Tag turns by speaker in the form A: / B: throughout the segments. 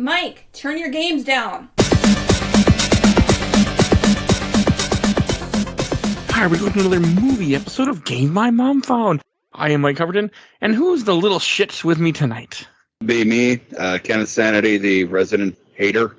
A: Mike, turn your games down.
B: Hi, we're going to another movie episode of Game My Mom Found. I am Mike Albertin, and who's the little shits with me tonight?
C: Be me, Kenneth Sanity, the resident hater.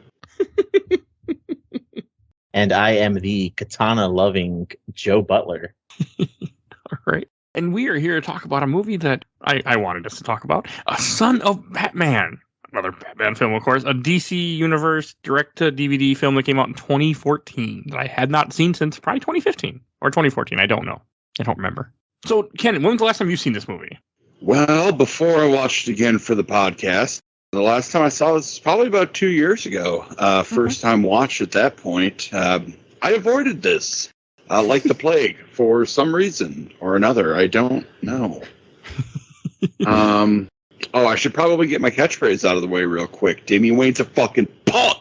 D: And I am the katana-loving Joe Butler.
B: All right. And we are here to talk about a movie that I wanted us to talk about. A Son of Batman. Another Batman film, of course. A DC Universe direct-to-DVD film that came out in 2014 that I had not seen since probably 2015 or 2014. I don't know. I don't remember. So, Ken, when was the last time you've seen this movie?
C: Well, before I watched it again for the podcast, the last time I saw it was probably about 2 years ago. First time watched at that point. I avoided this like the plague for some reason or another. I don't know. I should probably get my catchphrase out of the way real quick. Damien Wayne's a fucking punk.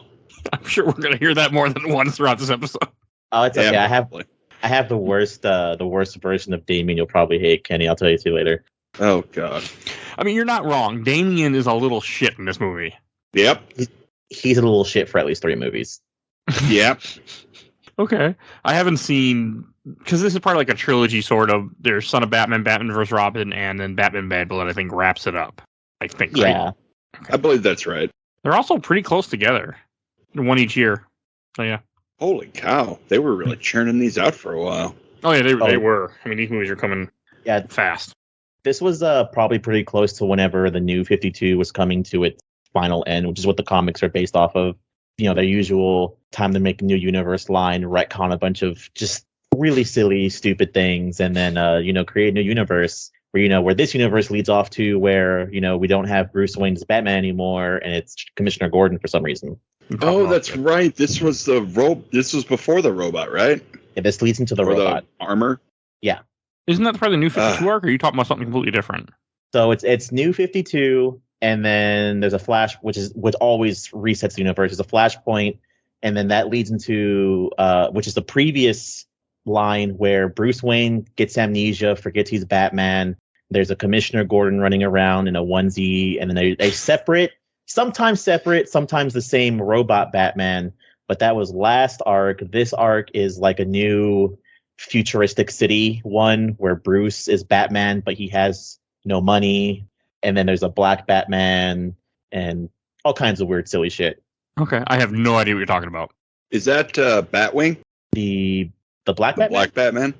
B: I'm sure we're going to hear that more than once throughout this episode.
D: Oh, it's okay.
C: Yeah,
D: I have the worst version of Damien you'll probably hate, Kenny. I'll tell you two later.
C: Oh, God.
B: I mean, you're not wrong. Damien is a little shit in this movie.
C: Yep.
D: He's a little shit for at least 3 movies.
C: Yep.
B: Okay. I haven't seen, because this is part of like a trilogy sort of. There's Son of Batman, Batman vs. Robin, and then Batman Bad Blood, I think, wraps it up. I think.
D: Yeah.
B: Right?
C: I believe that's right.
B: They're also pretty close together. One each year. So, yeah.
C: Holy cow. They were really churning these out for a while.
B: Oh, yeah, they were. I mean, these movies are coming fast.
D: This was probably pretty close to whenever the New 52 was coming to its final end, which is what the comics are based off of. You know, their usual time to make a new universe line, retcon a bunch of just really silly, stupid things, and then, create a new universe where this universe leads off to where, we don't have Bruce Wayne as Batman anymore, and it's Commissioner Gordon for some reason.
C: Oh, that's right. This was before the robot, right?
D: Yeah, this leads into the robot.
C: The armor?
D: Yeah.
B: Isn't that probably the New 52 arc, or are you talking about something completely different?
D: So it's New 52, and then there's a Flash, which always resets the universe. There's a Flashpoint, and then that leads into, which is the previous line where Bruce Wayne gets amnesia, forgets he's Batman. There's a Commissioner Gordon running around in a onesie, and then they sometimes the same robot Batman. But that was last arc. This arc is like a new futuristic city one where Bruce is Batman, but he has no money. And then there's a black Batman and all kinds of weird, silly shit.
B: Okay, I have no idea what you're talking about.
C: Is that Batwing?
D: The black Batman?
C: Black Batman?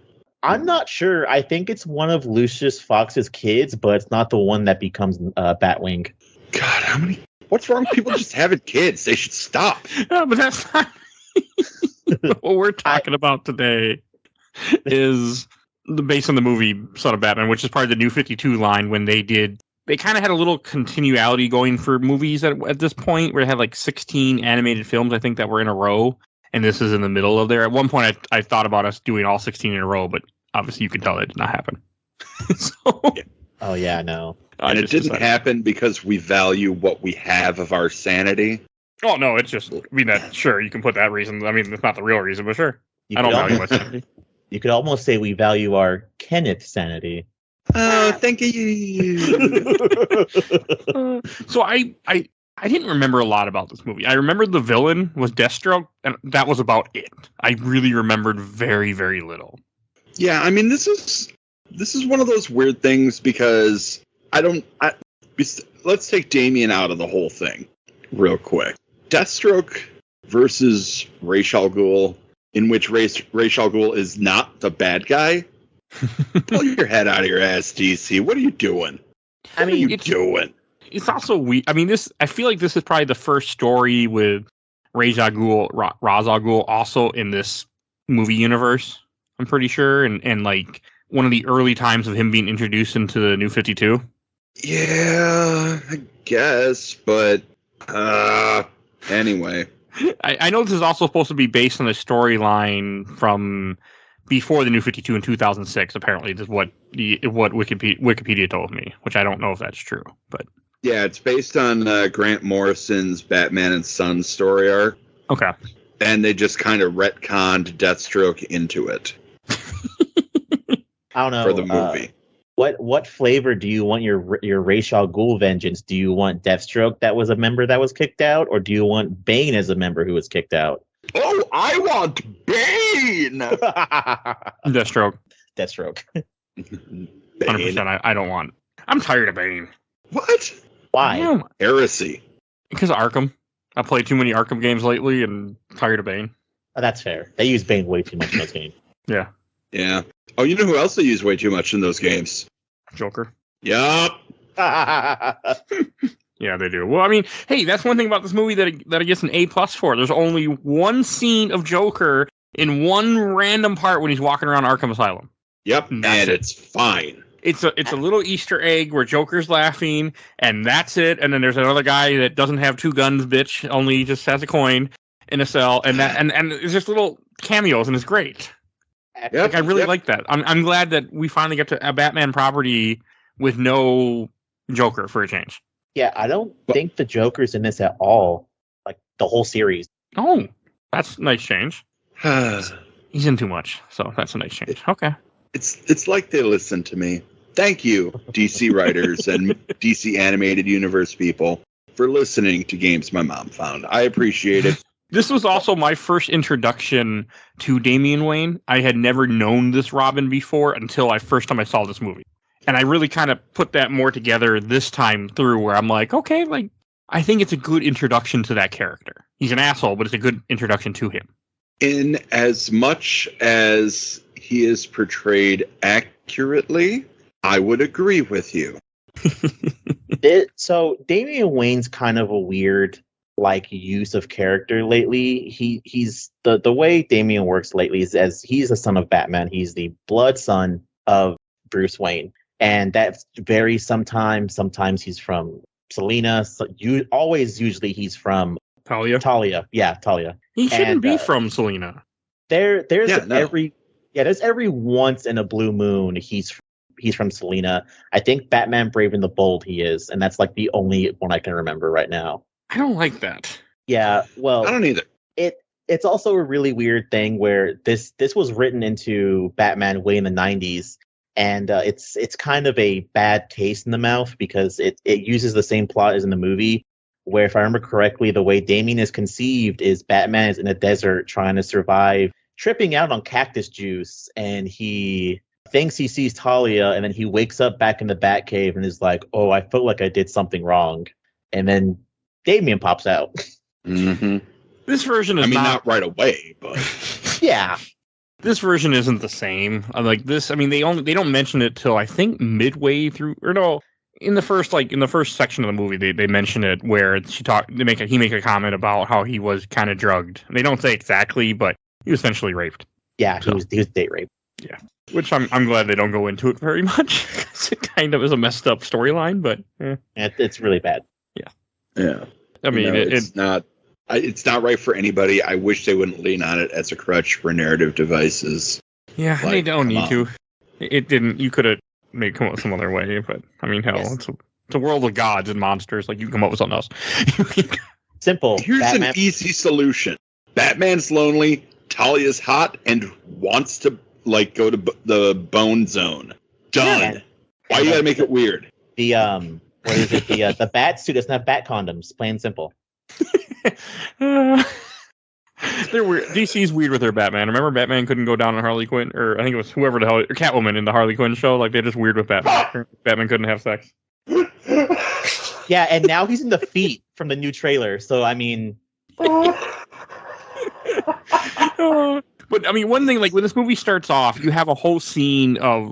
D: I'm not sure. I think it's one of Lucius Fox's kids, but it's not the one that becomes Batwing.
C: God, what's wrong with people just having kids? They should stop.
B: Yeah, but that's not what we're talking about today. Is based on the movie Son of Batman, which is part of the New 52 line when they kind of had a little continuality going for movies at this point where they had like 16 animated films, I think, that were in a row. And this is in the middle of there. At one point, I thought about us doing all 16 in a row, but obviously you can tell that did not happen.
D: Oh, yeah, no.
C: And it didn't happen because we value what we have of our sanity.
B: Oh, no, it's just, sure, you can put that reason. I mean, it's not the real reason, but sure. I don't value my sanity.
D: You could almost say we value our Kenneth sanity.
C: Oh, thank you.
B: So I didn't remember a lot about this movie. I remember the villain was Deathstroke, and that was about it. I really remembered very, very little.
C: Yeah, I mean, this is one of those weird things because let's take Damien out of the whole thing real quick. Deathstroke versus Ra's al Ghul, in which Ra's al Ghul is not the bad guy. Pull your head out of your ass, DC. What are you doing?
B: It's also weird. I mean, I feel like this is probably the first story with Ra's al Ghul also in this movie universe. I'm pretty sure, and like one of the early times of him being introduced into the New 52.
C: Yeah, I guess, but anyway.
B: I know this is also supposed to be based on a storyline from before the New 52 in 2006. Apparently, this is what Wikipedia told me, which I don't know if that's true, but
C: yeah, it's based on Grant Morrison's Batman and Son story arc.
B: Okay,
C: and they just kind of retconned Deathstroke into it.
D: I don't know
C: for the movie.
D: What flavor do you want your Ra's al Ghul vengeance? Do you want Deathstroke that was a member that was kicked out, or do you want Bane as a member who was kicked out?
C: Oh, I want Bane.
B: Deathstroke.
C: 100%.
B: I don't want. I'm tired of Bane.
C: What?
D: Why?
B: Yeah,
C: Heresy.
B: because of Arkham. I played too many Arkham games lately and tired of Bane.
D: Oh, that's fair. They use Bane way too much in those games.
B: Yeah.
C: Yeah. Oh, you know who else they use way too much in those games?
B: Joker.
C: Yup.
B: Yeah, they do. Well, I mean, hey, that's one thing about this movie that it gets an A+ for. There's only one scene of Joker in one random part when he's walking around Arkham Asylum.
C: Yep.
B: And
C: And
B: that's
C: it's fine.
B: It's a little Easter egg where Joker's laughing, and that's it. And then there's another guy that doesn't have two guns, bitch, only just has a coin in a cell, and it's just little cameos, and it's great.
C: Yep.
B: Like I really like that. I'm glad that we finally get to a Batman property with no Joker for a change.
D: Yeah, I don't think the Joker's in this at all. Like the whole series.
B: Oh, that's a nice change. He's in too much, so that's a nice change. Okay.
C: It's like they listen to me. Thank you, DC writers and DC Animated Universe people, for listening to Games My Mom Found. I appreciate it.
B: This was also my first introduction to Damien Wayne. I had never known this Robin before until first time I saw this movie. And I really kind of put that more together this time through where I'm like, okay, like I think it's a good introduction to that character. He's an asshole, but it's a good introduction to him.
C: In as much as he is portrayed accurately, I would agree with you.
D: So Damian Wayne's kind of a weird use of character lately. He's the way Damian works lately is as he's the son of Batman. He's the blood son of Bruce Wayne. And that's varies sometimes. Sometimes he's from Selina. So usually he's from
B: Talia.
D: Yeah, Talia.
B: He shouldn't be from Selina.
D: There's every once in a blue moon he's from Selina. I think Batman Brave and the Bold he is, and that's like the only one I can remember right now.
B: I don't like that.
D: Yeah, well,
C: I don't either.
D: It's also a really weird thing where this was written into Batman way in the 90s. And it's kind of a bad taste in the mouth because it uses the same plot as in the movie, where if I remember correctly, the way Damien is conceived is Batman is in a desert trying to survive, tripping out on cactus juice, and he thinks he sees Talia, and then he wakes up back in the Batcave and is like, oh, I felt like I did something wrong. And then Damien pops out.
C: Mm-hmm.
B: This version is
C: not right away, but
D: yeah.
B: This version isn't the same. Like this, I mean, they don't mention it till I think midway through, or no, in the first section of the movie, they mention it where he make a comment about how he was kind of drugged. They don't say exactly, but he was essentially raped.
D: Yeah, he was date raped.
B: Yeah, which I'm glad they don't go into it very much because it kind of is a messed up storyline, but
D: it's really bad.
C: yeah.
B: I mean,
C: it's not right for anybody. I wish they wouldn't lean on it as a crutch for narrative devices.
B: Yeah,
C: Like,
B: they don't need
C: come
B: to. It didn't. You could have come up with some other way, but I mean, hell,
D: Yes.
B: it's a world of gods and monsters. Like you can come up with something else.
D: Simple.
C: Here's an easy solution. Batman's lonely, Talia's hot, and wants to go to the bone zone. Done.
D: Yeah.
C: Why you gotta make it weird?
D: The what is it? The bat suit doesn't have bat condoms. Plain and simple.
B: They're weird. DC's weird with their Batman. Remember, Batman couldn't go down on Harley Quinn, or I think it was whoever the hell, or Catwoman in the Harley Quinn show. Like they're just weird with Batman. Batman couldn't have sex.
D: Yeah, and now he's in the feet from the new trailer. So I mean,
B: but I mean, one thing, like when this movie starts off, you have a whole scene of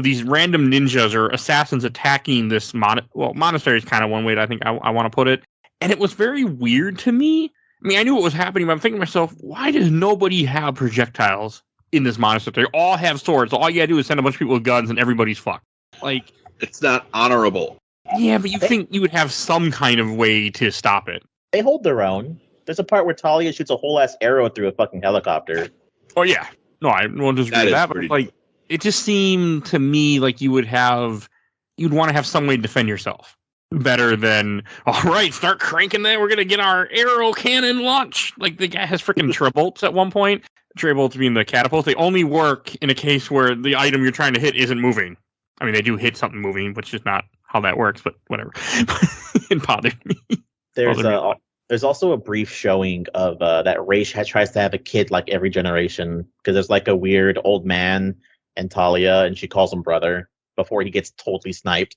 B: these random ninjas or assassins attacking this monastery is kind of one way that I think I want to put it. And it was very weird to me. I mean, I knew what was happening, but I'm thinking to myself, why does nobody have projectiles in this monastery? They all have swords. So all you gotta do is send a bunch of people with guns and everybody's fucked. Like,
C: It's not honorable.
B: yeah, but you think you would have some kind of way to stop it.
D: they hold their own. There's a part where Talia shoots a whole ass arrow through a fucking helicopter.
B: Oh, yeah. No, I won't disagree
C: That
B: with
C: is
B: that, but
C: pretty
B: like, it just seemed to me like you'd want to have some way to defend yourself. Better than, all right, start cranking that. We're going to get our arrow cannon launch. Like, the guy has freaking Trabolts at one point. Trabolts being the catapults. They only work in a case where the item you're trying to hit isn't moving. I mean, they do hit something moving, which is not how that works, but whatever. It bothered me.
D: There's also a brief showing of that Raish tries to have a kid like every generation, because there's like a weird old man and Talia, and she calls him brother before he gets totally sniped.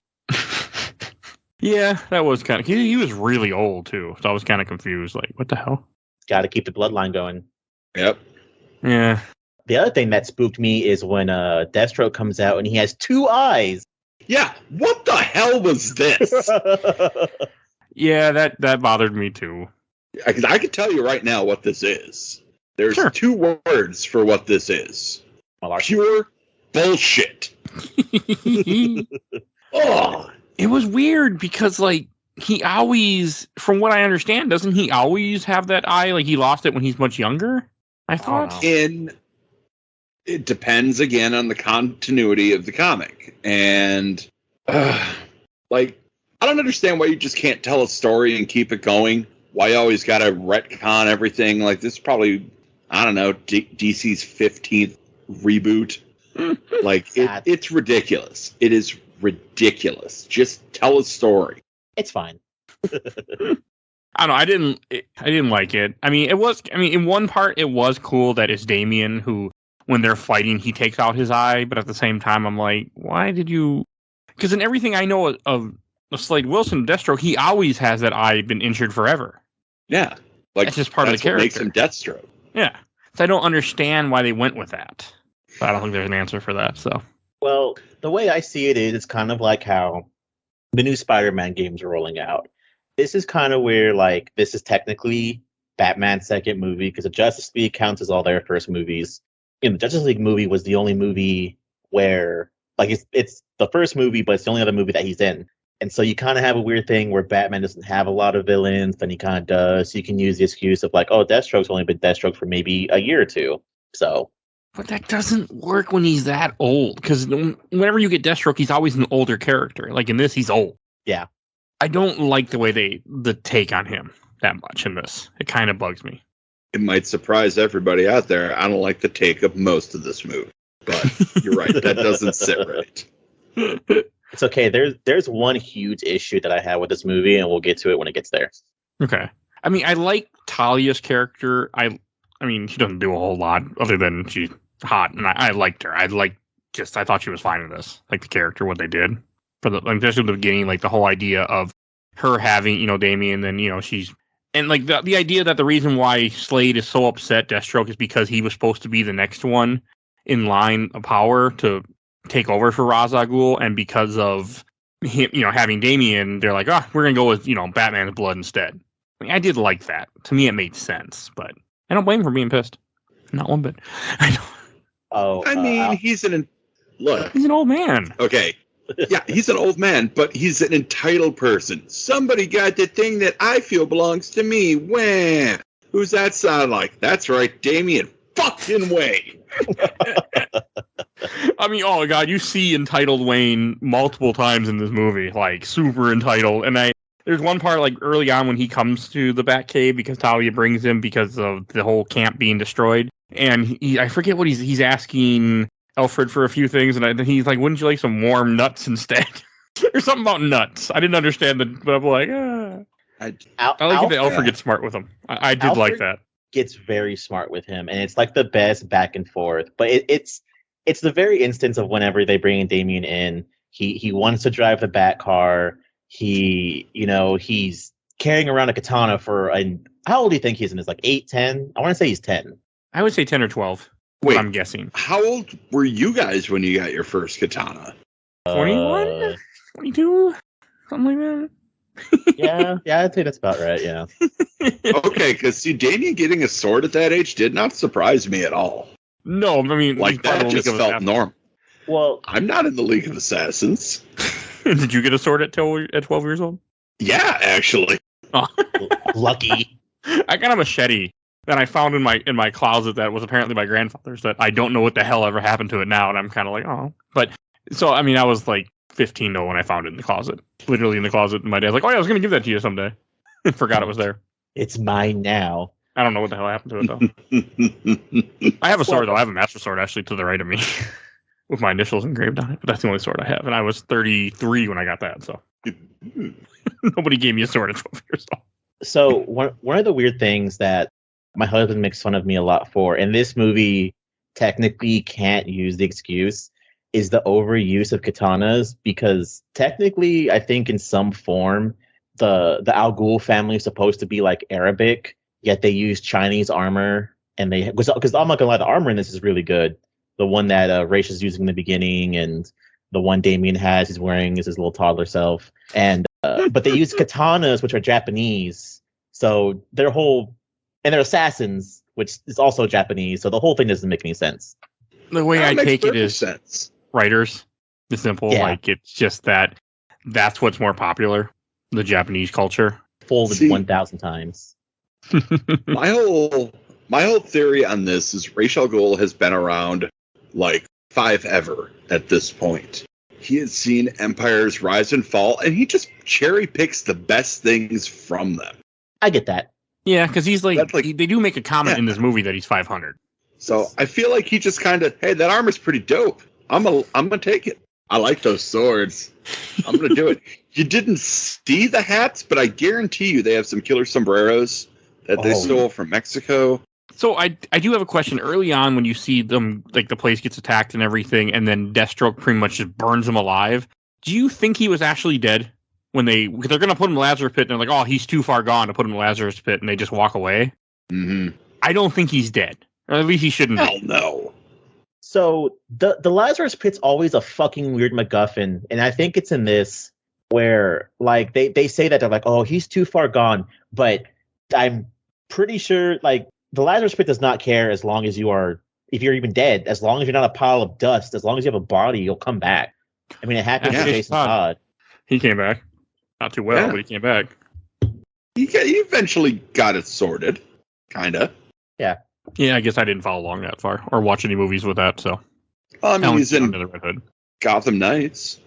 B: Yeah, that was kind of... He was really old, too, so I was kind of confused. Like, what the hell?
D: Got to keep the bloodline going.
C: Yep.
B: Yeah.
D: The other thing that spooked me is when Deathstroke comes out and he has 2 eyes.
C: Yeah, what the hell was this?
B: Yeah, that bothered me, too.
C: I can tell you right now what this is. There's
B: Sure.
C: 2 words for what this is. Pure bullshit. Oh,
B: It was weird because, like, he always, from what I understand, doesn't he always have that eye? Like, he lost it when he's much younger, I thought.
D: know.
C: it depends again on the continuity of the comic. And, like, I don't understand why you just can't tell a story and keep it going. Why you always got to retcon everything. Like, this is probably, I don't know, DC's 15th reboot. Like, it's ridiculous. It is ridiculous. Just tell a story.
D: It's fine.
B: I don't know. I didn't like it. I mean, in one part, it was cool that it's Damien who, when they're fighting, he takes out his eye. But at the same time, I'm like, why did you? Because in everything I know of Slade Wilson, Deathstroke, he always has that eye been injured forever.
C: Yeah. Like,
B: that's just part of the character.
C: Makes him Deathstroke.
B: Yeah. So I don't understand why they went with that. But I don't think there's an answer for that. So.
D: Well, the way I see it is, it's kind of like how the new Spider-Man games are rolling out. This is kind of where, like, this is technically Batman's second movie, because the Justice League counts as all their first movies. The Justice League movie was the only movie where, like, it's the first movie, but it's the only other movie that he's in. And so you kind of have a weird thing where Batman doesn't have a lot of villains, then he kind of does. So you can use the excuse of, like, oh, Deathstroke's only been Deathstroke for maybe a year or two. So.
B: But that doesn't work when he's that old, because whenever you get Deathstroke, he's always an older character. Like in this, he's old.
D: Yeah.
B: I don't like the way the take on him that much in this. It kind of bugs me.
C: It might surprise everybody out there. I don't like the take of most of this movie. But you're right. That doesn't sit right.
D: It's okay. There's one huge issue that I have with this movie, and we'll get to it when it gets there.
B: Okay. I mean, I like Talia's character. I mean, she doesn't do a whole lot other than she's hot, and I liked her. I thought she was fine in this. Like the character, what they did especially at the beginning, like the whole idea of her having, Damien, then she's, and like the idea that the reason why Slade is so upset Deathstroke is because he was supposed to be the next one in line of power to take over for Ra's al Ghul, and because of him, having Damien, they're like, we're gonna go with Batman's blood instead. I mean, I did like that. To me, it made sense, but I don't blame him for being pissed. Not one bit. I know.
D: Oh,
C: I mean, he's an
B: old man.
C: Okay. Yeah, he's an old man, but he's an entitled person. Somebody got the thing that I feel belongs to me. Wham! Who's that sound like? That's right, Damien fucking Wayne.
B: I mean, oh god, you see entitled Wayne multiple times in this movie, like super entitled. And there's one part like early on when he comes to the Batcave because Talia brings him because of the whole camp being destroyed, and I forget what he's asking Alfred for a few things, and he's like, "Wouldn't you like some warm nuts instead?" or something about nuts. I didn't understand it, but I'm like, I like that Alfred gets smart with him. I did
D: Alfred
B: like that.
D: Gets very smart with him, and it's like the best back and forth. But it's the very instance of whenever they bring Damien in, he wants to drive the Bat car. He's carrying around a katana how old do you think he's in? Is like 8, 10? I want to say he's 10.
B: I would say 10 or 12.
C: Wait,
B: I'm guessing.
C: How old were you guys when you got your first katana?
B: 21? 22? Something like that?
D: Yeah, I'd say that's about right, yeah.
C: Okay, because Damien getting a sword at that age did not surprise me at all.
B: No, I mean...
C: Like, that just felt normal.
D: Well...
C: I'm not in the League of Assassins.
B: Did you get a sword at 12 years old?
C: Yeah, actually.
B: Oh.
D: Lucky.
B: I got a machete that I found in my closet that was apparently my grandfather's, that I don't know what the hell ever happened to it now, and I'm kind of like, oh. But, so, I mean, I was like 15 though when I found it in the closet. Literally in the closet, and my dad's like, oh yeah, I was going to give that to you someday. And forgot it was there.
D: It's mine now.
B: I don't know what the hell happened to it though. I have a sword though. I have a master sword actually to the right of me. with my initials engraved on it. But that's the only sword I have, and I was 33 when I got that. So nobody gave me a sword at 12 years old.
D: So one of the weird things that my husband makes fun of me a lot for, and this movie technically can't use the excuse, is the overuse of katanas, because technically I think in some form the Al Ghul family is supposed to be like Arabic, yet they use Chinese armor, and because I'm not gonna lie, the armor in this is really good. The one that Raish is using in the beginning, and the one Damien he's wearing is his little toddler self, and but they use katanas, which are Japanese, so they're assassins, which is also Japanese, so the whole thing doesn't make any sense.
B: The way I take it is
C: sense.
B: Writers, the simple, like it's just that's what's more popular, the Japanese culture.
D: Folded 1,000 times.
C: my whole theory on this is Ra's al Ghul has been around like 5 ever at this point. He has seen empires rise and fall, and he just cherry picks the best things from them.
D: I get that.
B: Yeah, because he's they do make a comment in this movie that he's 500.
C: So I feel like he just kind of, hey, that armor's pretty dope. I'm gonna take it. I like those swords. I'm gonna do it. You didn't see the hats, but I guarantee you they have some killer sombreros that they stole from Mexico.
B: So I do have a question. Early on, when you see them, like the place gets attacked and everything, and then Deathstroke pretty much just burns them alive. Do you think he was actually dead when they're going to put him in the Lazarus pit? And they're like, oh, he's too far gone to put him in the Lazarus pit, and they just walk away.
C: Mm-hmm.
B: I don't think he's dead, or at least he shouldn't.
C: Hell no.
D: So the Lazarus pit's always a fucking weird MacGuffin, and I think it's in this where like they say that they're like, oh, he's too far gone, but I'm pretty sure like the Lazarus pit does not care as long as if you're even dead, as long as you're not a pile of dust, as long as you have a body, you'll come back. I mean, it happened to Jason Todd.
B: He came back. Not too well, but he came back.
C: He eventually got it sorted. Kinda.
D: Yeah.
B: Yeah, I guess I didn't follow along that far or watch any movies with that, so.
C: Well, I mean, he's in
B: Under the Red Hood.
C: Gotham Knights.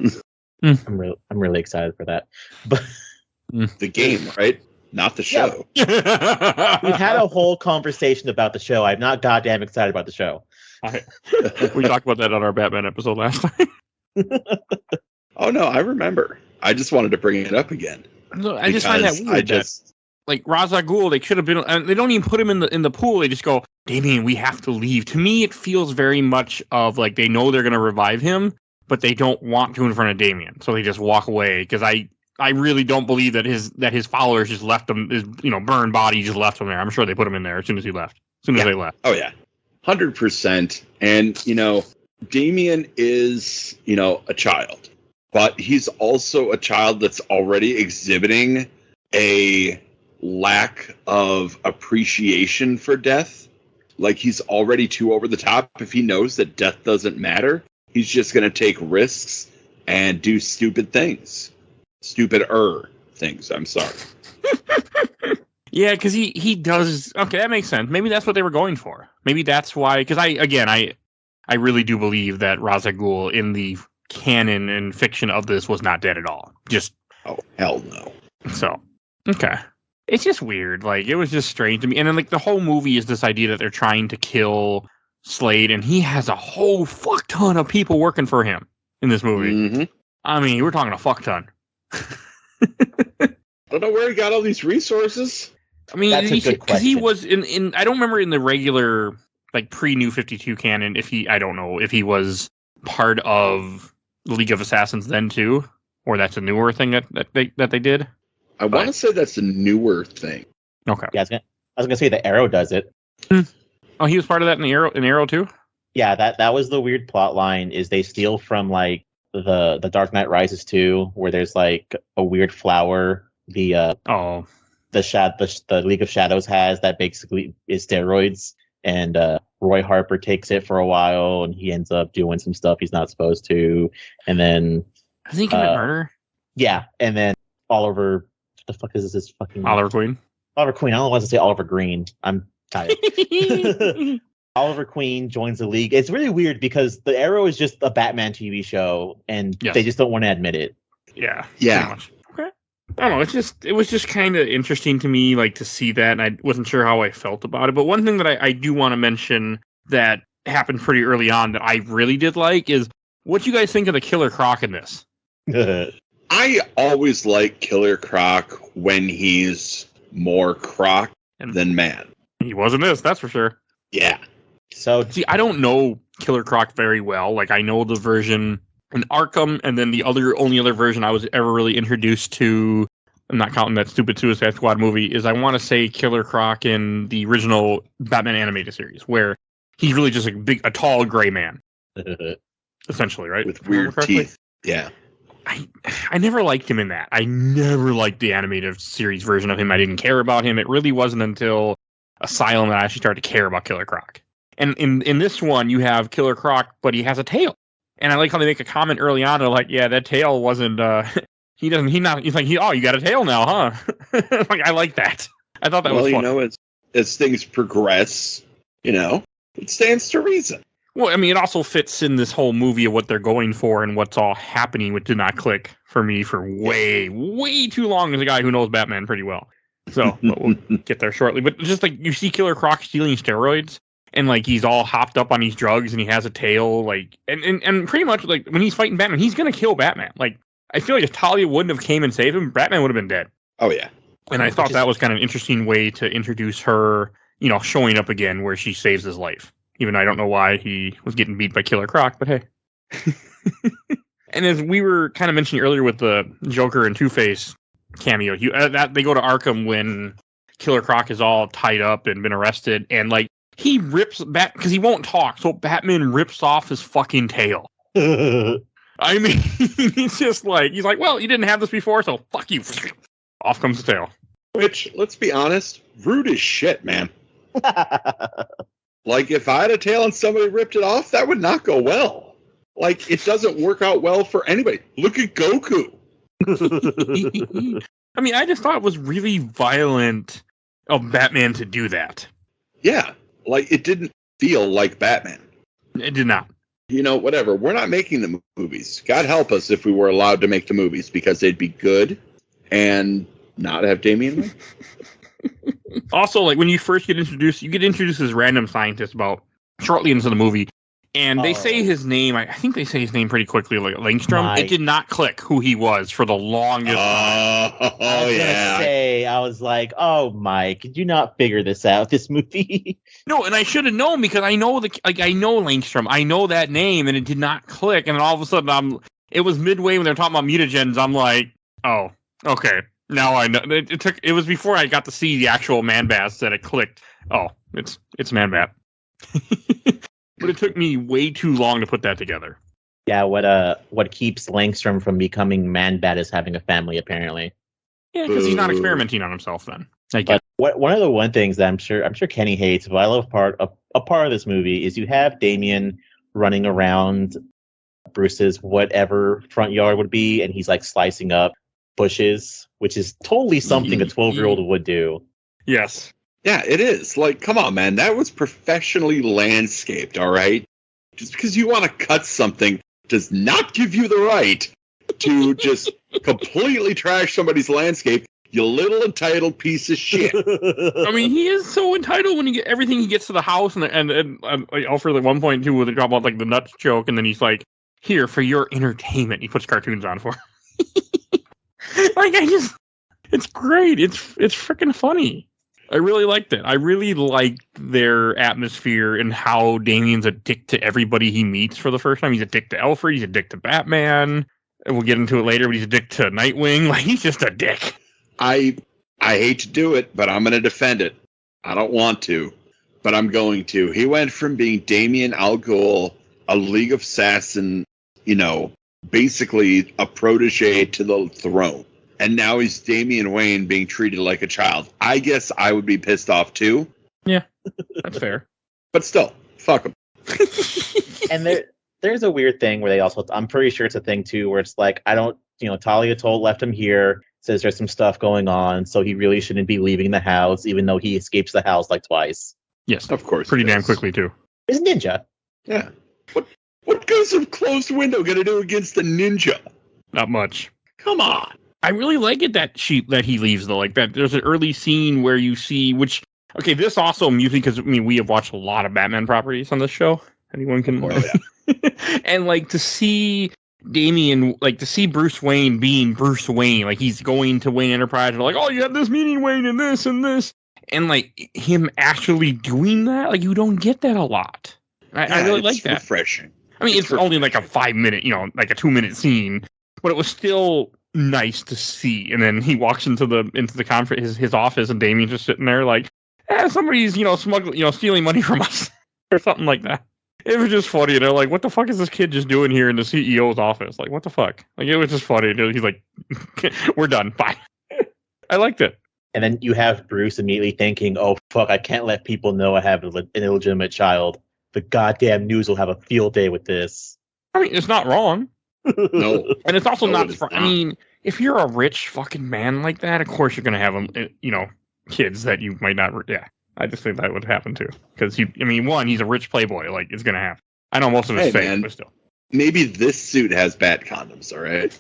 D: I'm really excited for that. But
C: the game, right? Not the show.
D: Yeah. We've had a whole conversation about the show. I'm not goddamn excited about the show.
B: We talked about that on our Batman episode last time.
C: Oh, no, I remember. I just wanted to bring it up again.
B: No, I just find that weird. Like Ra's al Ghul, they should have been. They don't even put him in the pool. They just go, Damien, we have to leave. To me, it feels very much of like they know they're going to revive him, but they don't want to in front of Damien, so they just walk away. Because I really don't believe that his followers just left him. His burned body just left him there. I'm sure they put him in there as soon as he left. As soon as they left.
C: Oh yeah, 100%. And Damien is a child, but he's also a child that's already exhibiting a lack of appreciation for death. Like he's already too over the top. If he knows that death doesn't matter, he's just going to take risks and do stupid things. Stupider things, I'm sorry.
B: Yeah, because he does. Okay, that makes sense. Maybe that's what they were going for. Maybe that's why. Because I really do believe that Ra's al Ghul in the canon and fiction of this was not dead at all. Just
C: hell no.
B: So okay. It's just weird. Like, it was just strange to me. And then, like, the whole movie is this idea that they're trying to kill Slade, and he has a whole fuck ton of people working for him in this movie.
C: Mm-hmm.
B: I mean, we're talking a fuck ton.
C: I don't know where he got all these resources.
B: I mean,
D: that's a good question.
B: Because he was in I don't remember in the regular, like, pre-New 52 canon, I don't know if he was part of the League of Assassins then, too, or that's a newer thing that they did.
C: I want to say that's a newer thing.
B: Okay.
D: Yeah, I was gonna say the Arrow does it.
B: Oh, he was part of that in Arrow too?
D: Yeah, that was the weird plot line. Is they steal from like the Dark Knight Rises 2, where there's like a weird flower the League of Shadows has that basically is steroids, and Roy Harper takes it for a while, and he ends up doing some stuff he's not supposed to, and then
B: does he commit murder?
D: Yeah, and then Oliver. The fuck is this fucking
B: Oliver Queen?
D: Oliver Queen. I don't want to say Oliver Green. I'm tired. Oliver Queen joins the League. It's really weird because the Arrow is just a Batman TV show, and they just don't want to admit it.
B: Yeah.
C: Yeah.
B: Okay. I don't know. It was just kind of interesting to me, like to see that, and I wasn't sure how I felt about it. But one thing that I do want to mention that happened pretty early on that I really did like is, what do you guys think of the Killer Croc in this?
C: I always like Killer Croc when he's more Croc than man.
B: He wasn't this, that's for sure.
C: Yeah.
B: So, see, I don't know Killer Croc very well. Like, I know the version in Arkham, and then the only other version I was ever really introduced to, I'm not counting that stupid Suicide Squad movie, is I want to say Killer Croc in the original Batman animated series, where he's really just a tall gray man. Essentially, right?
C: With weird teeth. Yeah.
B: I never liked him in that. I never liked the animated series version of him. I didn't care about him. It really wasn't until Asylum that I actually started to care about Killer Croc. And in this one, you have Killer Croc, but he has a tail. And I like how they make a comment early on. They're like, yeah, that tail wasn't, he's like, oh, you got a tail now, huh? Like, I like that. I thought that was fun.
C: Well, you know, as things progress, you know, it stands to reason.
B: Well, I mean, it also fits in this whole movie of what they're going for and what's all happening, which did not click for me for way, way too long as a guy who knows Batman pretty well. So we'll get there shortly. But just like you see Killer Croc stealing steroids, and like he's all hopped up on these drugs, and he has a tail, like, and pretty much like when he's fighting Batman, he's gonna kill Batman. Like, I feel like if Talia wouldn't have came and saved him, Batman would have been dead.
C: Oh yeah.
B: And I thought that was kind of an interesting way to introduce her, you know, showing up again where she saves his life. Even though I don't know why he was getting beat by Killer Croc, but hey. And as we were kind of mentioning earlier with the Joker and Two-Face cameo, they go to Arkham when Killer Croc is all tied up and been arrested, and like he rips because he won't talk, so Batman rips off his fucking tail. I mean, he's just like, he's like, well, you didn't have this before, so fuck you. Off comes the tail.
C: Which, let's be honest, rude as shit, man. Like, if I had a tail and somebody ripped it off, that would not go well. Like, it doesn't work out well for anybody. Look at Goku.
B: I mean, I just thought it was really violent of Batman to do that.
C: Yeah, like, it didn't feel like Batman.
B: It did not.
C: You know, whatever. We're not making the movies. God help us if we were allowed to make the movies, because they'd be good and not have Damien Wayne.
B: Also, like when you first get introduced, as random scientist about shortly into the movie, and they say his name. I think they say his name pretty quickly, like Langstrom. It did not click who he was for the longest time.
D: I was gonna say, I was like, "Oh, Mike, did you not figure this out? This movie?"
B: No, and I should have known because I know I know Langstrom. I know that name, and it did not click. And then all of a sudden, it was midway when they're talking about mutagens. I'm like, oh, okay. Now I know. It was before I got to see the actual Man-Bats that it clicked. Oh, it's Man-Bat. But it took me way too long to put that together.
D: Yeah, what keeps Langstrom from becoming Man-Bat is having a family, apparently.
B: Yeah, because he's not experimenting on himself then.
D: But one of the things that I'm sure Kenny hates, but I love a part of this movie is you have Damien running around Bruce's whatever front yard would be, and he's like slicing up bushes, which is totally something a 12-year-old would do.
B: Yes.
C: Yeah, it is. Like, come on, man. That was professionally landscaped, all right? Just because you want to cut something does not give you the right to just completely trash somebody's landscape, you little entitled piece of shit.
B: I mean, he is so entitled when you get everything he gets to the house, and like Alfred at 1.2 where they talk about like the nuts joke, and then he's like, "Here for your entertainment." He puts cartoons on for. Like, it's great. It's freaking funny. I really liked it. I really liked their atmosphere and how Damien's a dick to everybody he meets for the first time. He's a dick to Alfred. He's a dick to Batman. And we'll get into it later, but he's a dick to Nightwing. Like, he's just a dick.
C: I hate to do it, but I'm going to defend it. I don't want to, but I'm going to. He went from being Damien Al Ghul, a League of Assassin, you know, basically a protege to the throne. And now he's Damien Wayne being treated like a child. I guess I would be pissed off too.
B: Yeah, that's fair.
C: But still, fuck him.
D: And there's a weird thing where they also, I'm pretty sure it's a thing too, where it's like, Talia left him here, says there's some stuff going on, so he really shouldn't be leaving the house, even though he escapes the house like twice.
B: Yes,
C: of course.
B: Pretty damn quickly too.
D: He's a ninja.
C: Yeah. What goes a closed window going to do against a ninja?
B: Not much.
C: Come on.
B: I really like it that he leaves though. Like that, there's an early scene where you see, which Okay, this also amused me because I mean we have watched a lot of Batman properties on this show. Anyone can, and like to see Damien, like to see Bruce Wayne being Bruce Wayne, like he's going to Wayne Enterprise, and like, oh, you had this meeting, Wayne, and this, and like him actually doing that, like you don't get that a lot. I really like that.
C: Refreshing.
B: I mean, it's only like a 5-minute, like a 2-minute scene, but it was still nice to see. And then he walks into the conference, his office, and Damien's just sitting there like, somebody's smuggling, stealing money from us or something like that. It was just funny. They're like, what the fuck is this kid just doing here in the CEO's office? Like, what the fuck? Like, it was just funny. He's like, we're done. Bye. I liked it.
D: And then you have Bruce immediately thinking, oh, fuck, I can't let people know I have an illegitimate child. The goddamn news will have a field day with this.
B: I mean, it's not wrong.
C: No.
B: And it's also not.
C: Not.
B: I mean, if you're a rich fucking man like that, of course you're going to have, kids that you might not. Yeah. I just think that would happen too. Because he's a rich playboy. Like, it's going to happen. I know most of it's fake,
C: man,
B: but still.
C: Maybe this suit has bat condoms, all right?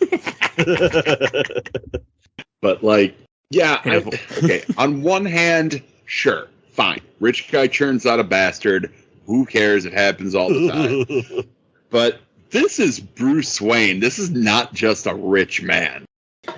C: But, like, yeah, okay. On one hand, sure, fine. Rich guy churns out a bastard. Who cares? It happens all the time. But this is Bruce Wayne. This is not just a rich man.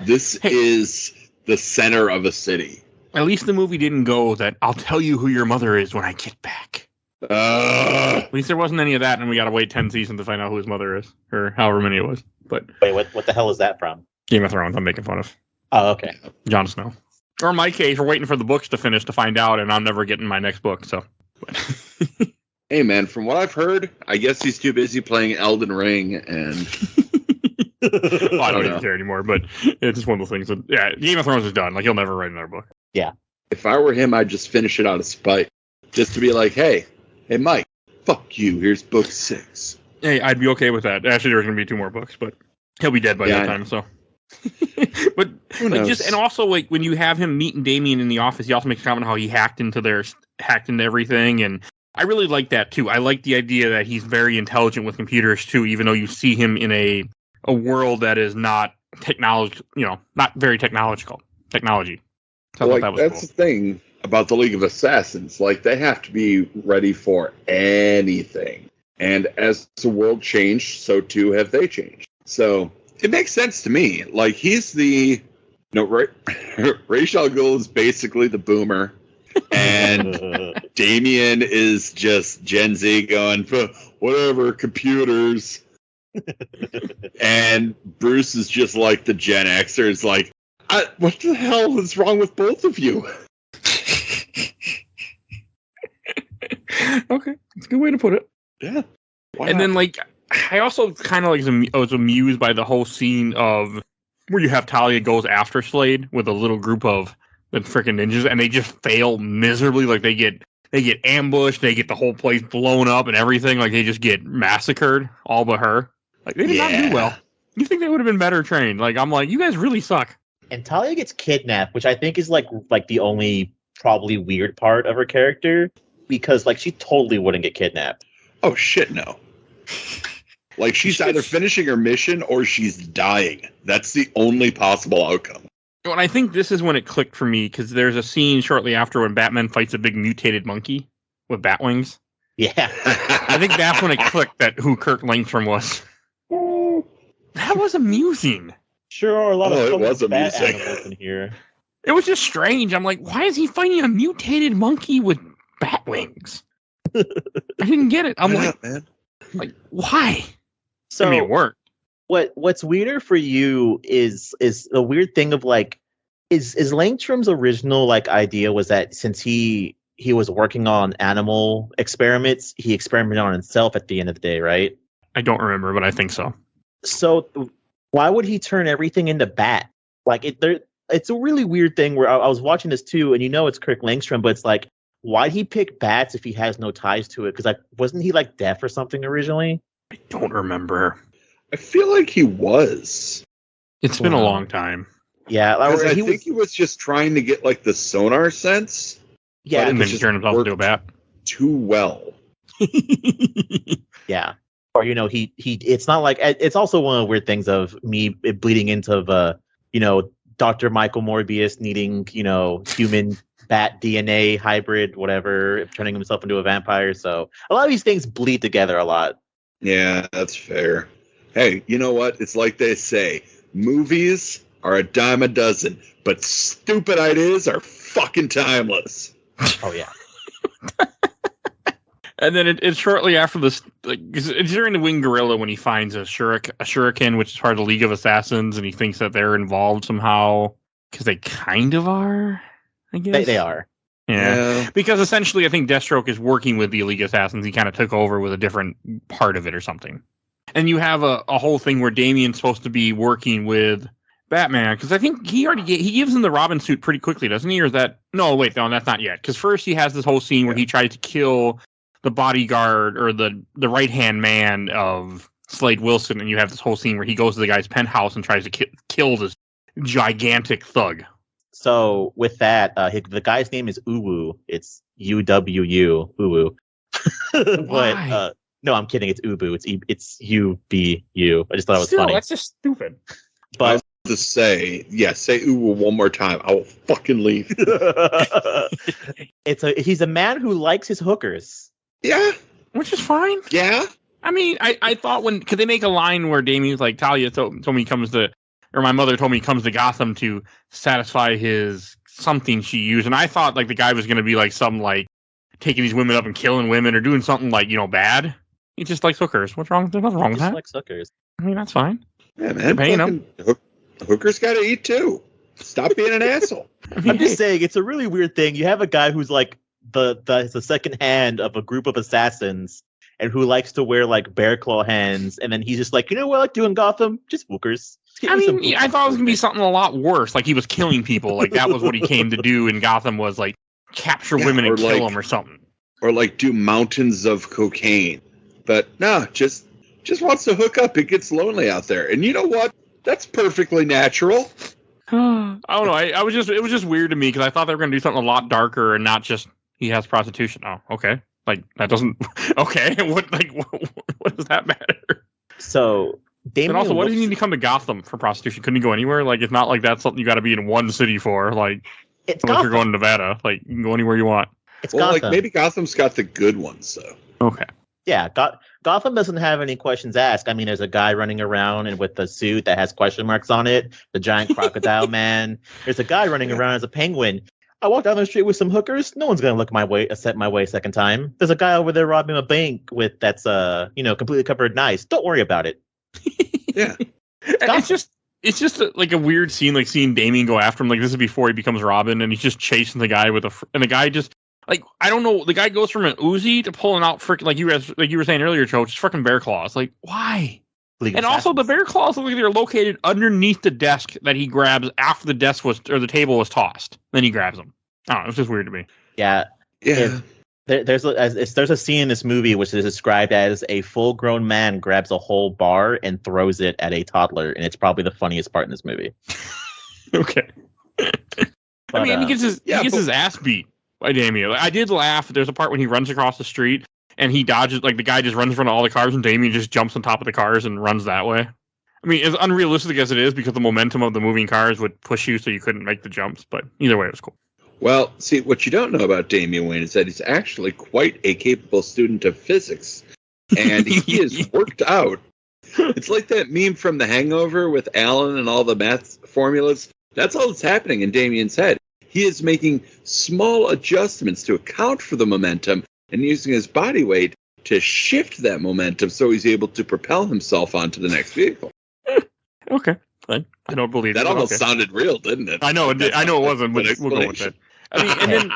C: This is the center of a city.
B: At least the movie didn't go that I'll tell you who your mother is when I get back. At least there wasn't any of that, and we got to wait 10 seasons to find out who his mother is, or however many it was. But
D: wait, what the hell is that from?
B: Game of Thrones. I'm making fun of.
D: Oh, okay.
B: Jon Snow. Or in my case, we're waiting for the books to finish to find out, and I'm never getting my next book. So.
C: Hey, man, from what I've heard, I guess he's too busy playing Elden Ring, and...
B: Well, I don't even care anymore, but it's just one of those things. That, yeah, Game of Thrones is done. Like, he'll never write another book.
D: Yeah.
C: If I were him, I'd just finish it out of spite. Just to be like, hey, Mike, fuck you. Here's book 6.
B: Hey, I'd be okay with that. Actually, there's going to be 2 more books, but he'll be dead by that time, so. But like, just, and also, like, when you have him meeting Damien in the office, he also makes a comment how he hacked into everything, and I really like that, too. I like the idea that he's very intelligent with computers, too, even though you see him in a world that is not not very technology. So
C: like,
B: that's
C: cool. The thing about the League of Assassins. Like, they have to be ready for anything. And as the world changed, so too have they changed. So it makes sense to me. Like, he's the... Ra's al Ghul is basically the boomer. And Damien is just Gen Z going, whatever, computers. And Bruce is just like the Gen Xer. It's like, what the hell is wrong with both of you?
B: Okay, that's a good way to put it.
C: Yeah.
B: And then, like, I also kind of was amused by the whole scene of where you have Talia goes after Slade with a little group of the freaking ninjas, and they just fail miserably. Like, they get ambushed, they get the whole place blown up and everything. Like, they just get massacred, all but her. Like, they did not do well. You think they would have been better trained? Like, I'm like, you guys really suck.
D: And Talia gets kidnapped, which I think is like the only probably weird part of her character, because like she totally wouldn't get kidnapped.
C: Oh shit, no. Like, she's either finishing her mission or she's dying. That's the only possible outcome.
B: And I think this is when it clicked for me, because there's a scene shortly after when Batman fights a big mutated monkey with bat wings.
D: Yeah.
B: I think that's when it clicked that who Kirk Langstrom was. That was amusing.
D: Sure are a lot of
C: it was
D: bat
C: amusing.
D: animals in here.
B: It was just strange. I'm like, why is he fighting a mutated monkey with bat wings? I didn't get it. I'm
C: man.
B: like, why?
D: So
B: I mean, it worked.
D: What's weirder for you is the weird thing of like, is Langstrom's original like idea was that since he was working on animal experiments, he experimented on himself at the end of the day, right?
B: I don't remember, but I think so.
D: So why would he turn everything into bat? Like, it's a really weird thing where I was watching this too, and it's Kirk Langstrom, but it's like, why'd he pick bats if he has no ties to it? Because like, wasn't he like deaf or something originally?
B: I don't remember.
C: I feel like he was.
B: It's been a long time.
D: Yeah,
C: I think he was just trying to get like the sonar sense.
D: Yeah,
B: and then he turned himself into a bat.
C: Too well.
D: Yeah. Or he it's not like, it's also one of the weird things of me bleeding into Dr. Michael Morbius needing human bat DNA hybrid, whatever, turning himself into a vampire. So a lot of these things bleed together a lot.
C: Yeah, that's fair. Hey, you know what? It's like they say, movies are a dime a dozen, but stupid ideas are fucking timeless.
D: Oh yeah.
B: And then it's shortly after this, like, it's during the Winged Gorilla when he finds a shuriken, which is part of the League of Assassins, and he thinks that they're involved somehow, because they kind of are, I guess.
D: They are.
B: Yeah. Because essentially I think Deathstroke is working with the League of Assassins. He kind of took over with a different part of it or something. And you have a whole thing where Damien's supposed to be working with Batman, because I think he gives him the Robin suit pretty quickly, doesn't he? Or is that... No, wait, no, that's not yet. Because first he has this whole scene where he tries to kill the bodyguard or the right-hand man of Slade Wilson, and you have this whole scene where he goes to the guy's penthouse and tries to kill this gigantic thug.
D: So with that, the guy's name is Uwu. It's UWU, Uwu. But no, I'm kidding. It's Ubu. It's UBU. I just thought it was funny.
B: That's just stupid.
D: But
C: to say Uwu one more time, I will fucking leave.
D: he's a man who likes his hookers.
C: Yeah.
B: Which is fine.
C: Yeah.
B: I mean, I thought could they make a line where Damien's like, Talia told me he comes to, or my mother told me he comes to Gotham to satisfy his something she used. And I thought like the guy was going to be like some like taking these women up and killing women or doing something like, bad. He just likes hookers. What's wrong? There's nothing wrong with that.
D: He likes hookers.
B: I mean, that's fine.
C: Yeah, man.
B: Paying them.
C: Hookers got to eat too. Stop being an asshole.
D: I'm just saying, it's a really weird thing. You have a guy who's like the second hand of a group of assassins and who likes to wear like bear claw hands, and then he's just like, you know what I like doing Gotham? Just hookers.
B: I mean, I thought it was gonna be something a lot worse. Like he was killing people. Like that was what he came to do in Gotham, was like capture women and kill them or something.
C: Or like do mountains of cocaine. But no, just wants to hook up. It gets lonely out there. And you know what? That's perfectly natural.
B: I don't know. It was just weird to me because I thought they were going to do something a lot darker and not just he has prostitution. Oh, okay. Like that doesn't. Okay. What does that matter?
D: So Damien.
B: And also, what does he need to come to Gotham for prostitution? Couldn't he go anywhere? Like it's not like that's something you got to be in one city for. Like
D: it's
B: unless
D: Gotham.
B: You're going to Nevada, like you can go anywhere you want.
D: It's
C: well,
D: Gotham.
C: like maybe Gotham's got the good ones though.
B: Okay.
D: Yeah, Gotham doesn't have any questions asked. I mean, there's a guy running around and with a suit that has question marks on it, the giant crocodile man. There's a guy running around as a penguin. I walk down the street with some hookers. No one's gonna look my way, set my way a second time. There's a guy over there robbing a bank that's completely covered in ice. Don't worry about it.
C: Yeah,
B: it's just like a weird scene, like seeing Damien go after him. Like this is before he becomes Robin, and he's just chasing the guy and the guy just. Like, I don't know, the guy goes from an Uzi to pulling out freaking, like you were saying earlier, Joe, just freaking bear claws. Like, why? And also, the bear claws look like they're located underneath the desk that he grabs after the the table was tossed. Then he grabs them. I don't know, it's just weird to me.
D: Yeah.
C: Yeah.
D: There's a scene in this movie which is described as a full-grown man grabs a whole bar and throws it at a toddler, and it's probably the funniest part in this movie.
B: Okay.
D: But,
B: I mean, he gets his ass beat by Damien. I did laugh. There's a part when he runs across the street and he dodges, like the guy just runs in front of all the cars and Damien just jumps on top of the cars and runs that way. I mean, as unrealistic as it is because the momentum of the moving cars would push you so you couldn't make the jumps, but either way, it was cool.
C: Well, see, what you don't know about Damien Wayne is that he's actually quite a capable student of physics. And he is worked out. It's like that meme from The Hangover with Alan and all the math formulas. That's all that's happening in Damien's head. He is making small adjustments to account for the momentum and using his body weight to shift that momentum so he's able to propel himself onto the next vehicle.
B: Okay. I don't believe
C: that.
B: That
C: almost sounded real, didn't it?
B: I know it did. I know it wasn't, but we'll go with it. I mean, and then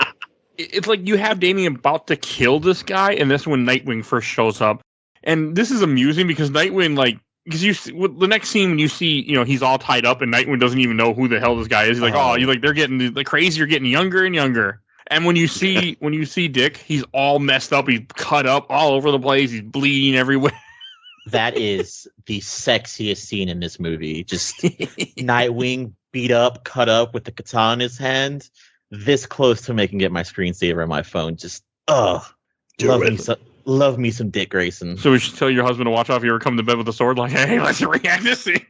B: it's like you have Damien about to kill this guy, and this when Nightwing first shows up. And this is amusing because Nightwing, like, because the next scene when you see, he's all tied up and Nightwing doesn't even know who the hell this guy is. He's like, they're getting the crazy are getting younger and younger. And when you see Dick, he's all messed up. He's cut up all over the place. He's bleeding everywhere.
D: That is the sexiest scene in this movie. Just Nightwing beat up, cut up with the katana in his hand. This close to making it my screensaver on my phone. Just, love me some Dick Grayson.
B: So we should tell your husband to watch out if you ever come to bed with a sword. Like, hey, let's react to this scene.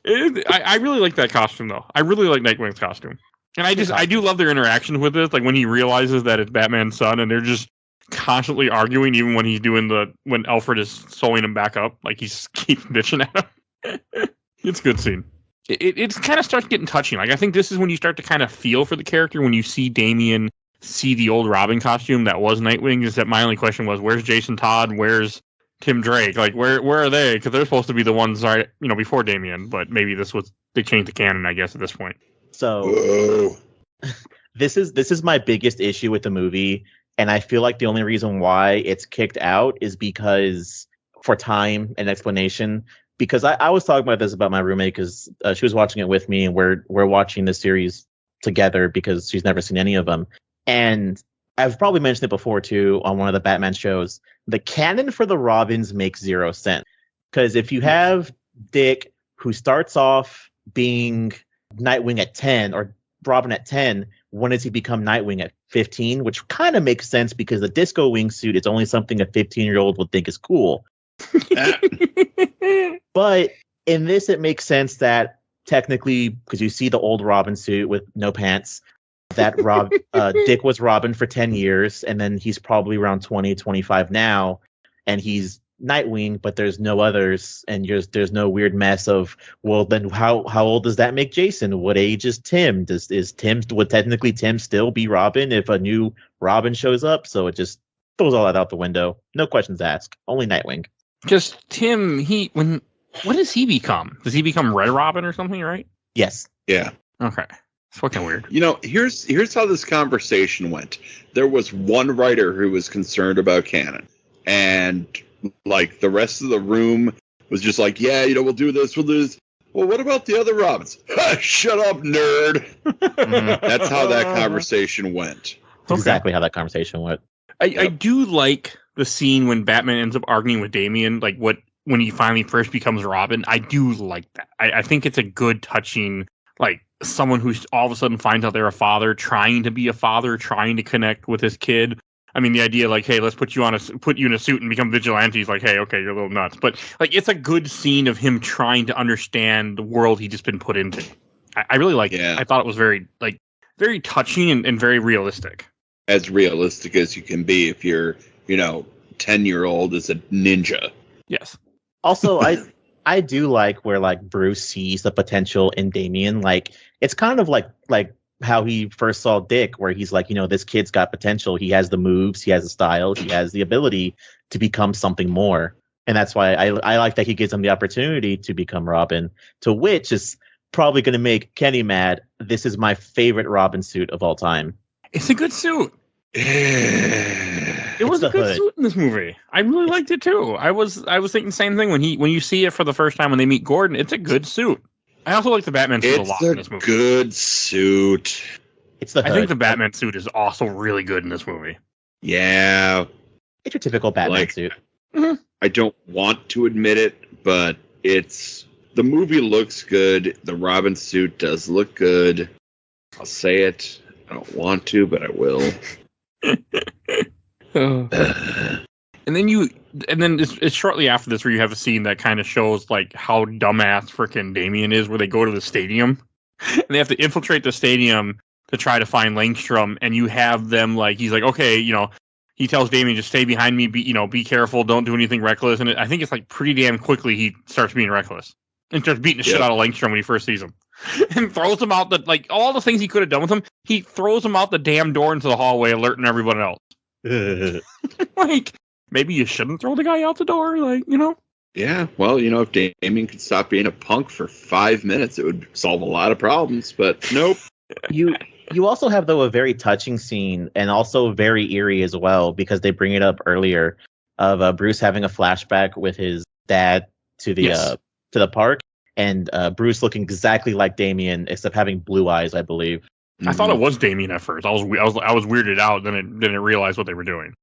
B: I really like that costume though. I really like Nightwing's costume, and I do love their interaction with it. Like when he realizes that it's Batman's son, and they're just constantly arguing, even when he's doing when Alfred is sewing him back up, like he just keeps bitching at him. It's a good scene. It kind of starts getting touching. Like I think this is when you start to kind of feel for the character when you see Damien see the old Robin costume that was Nightwing. Is that my only question was, where's Jason Todd? Where's Tim Drake? Like where are they? Because they're supposed to be the ones right, before Damien. But maybe they changed the canon, I guess, at this point.
D: So this is my biggest issue with the movie, and I feel like the only reason why it's kicked out is because for time and explanation. Because I was talking about this about my roommate because she was watching it with me, and we're watching the series together because she's never seen any of them. And I've probably mentioned it before too on one of the Batman shows. The canon for the Robins makes zero sense because if you have Dick who starts off being Nightwing at 10 or Robin at 10, when does he become Nightwing at 15? Which kind of makes sense because the disco wingsuit is only something a 15-year-old would think is cool. But in this, it makes sense that technically, because you see the old Robin suit with no pants, that Dick was Robin for 10 years, and then he's probably around 20, 25 now, and he's Nightwing, but there's no others, and there's no weird mess of, well, then how old does that make Jason? What age is Tim? Would technically Tim still be Robin if a new Robin shows up? So it just throws all that out the window. No questions asked. Only Nightwing.
B: Just Tim, what does he become? Does he become Red Robin or something, right?
D: Yes.
C: Yeah.
B: Okay. It's fucking weird.
C: Here's how this conversation went. There was one writer who was concerned about canon. And like the rest of the room was just like, yeah, we'll do this, we'll do this. Well, what about the other Robins? Shut up, nerd. That's how that conversation went.
D: Exactly how that conversation went.
B: I do like the scene when Batman ends up arguing with Damien, like when he finally first becomes Robin. I do like that. I think it's a good touching, like someone who's all of a sudden finds out they're a father, trying to be a father, trying to connect with his kid. I mean, the idea like, hey, let's put you in a suit and become vigilante. He's like, hey, okay, you're a little nuts. But like, it's a good scene of him trying to understand the world he's just been put into. I really like it. I thought it was very touching and very realistic.
C: As realistic as you can be if you're, 10-year-old is a ninja.
B: Yes.
D: Also, I do like where like Bruce sees the potential in Damien. Like it's kind of like how he first saw Dick, where he's like, this kid's got potential. He has the moves, he has the style, he has the ability to become something more. And that's why I like that he gives him the opportunity to become Robin, to which is probably going to make Kenny mad. This is my favorite Robin suit of all time.
B: It's a good suit. It was a good suit in this movie. I really liked it too. I was thinking the same thing when you see it for the first time when they meet Gordon. It's a good suit. I also like the Batman suit a lot in this movie.
C: It's a good suit.
B: I think the Batman suit is also really good in this movie.
C: Yeah.
D: It's your typical Batman suit.
B: Mm-hmm.
C: I don't want to admit it, but the movie looks good. The Robin suit does look good. I'll say it. I don't want to, but I will.
B: And then it's shortly after this where you have a scene that kind of shows like how dumbass freaking Damien is, where they go to the stadium and they have to infiltrate the stadium to try to find Langstrom, and you have them like, he's like, okay, he tells Damien, just stay behind me, be careful, don't do anything reckless, and I think it's like pretty damn quickly he starts being reckless and starts beating the shit out of Langstrom when he first sees him. And throws him out all the things he could have done with him, he throws him out the damn door into the hallway, alerting everyone else. Like, maybe you shouldn't throw the guy out the door,
C: Yeah, well, if Damien could stop being a punk for 5 minutes, it would solve a lot of problems, but nope.
D: You also have, though, a very touching scene, and also very eerie as well, because they bring it up earlier, of Bruce having a flashback with his dad to the park. And Bruce looking exactly like Damien, except having blue eyes, I believe.
B: I thought it was Damien at first. I was weirded out. Then it didn't realize what they were doing.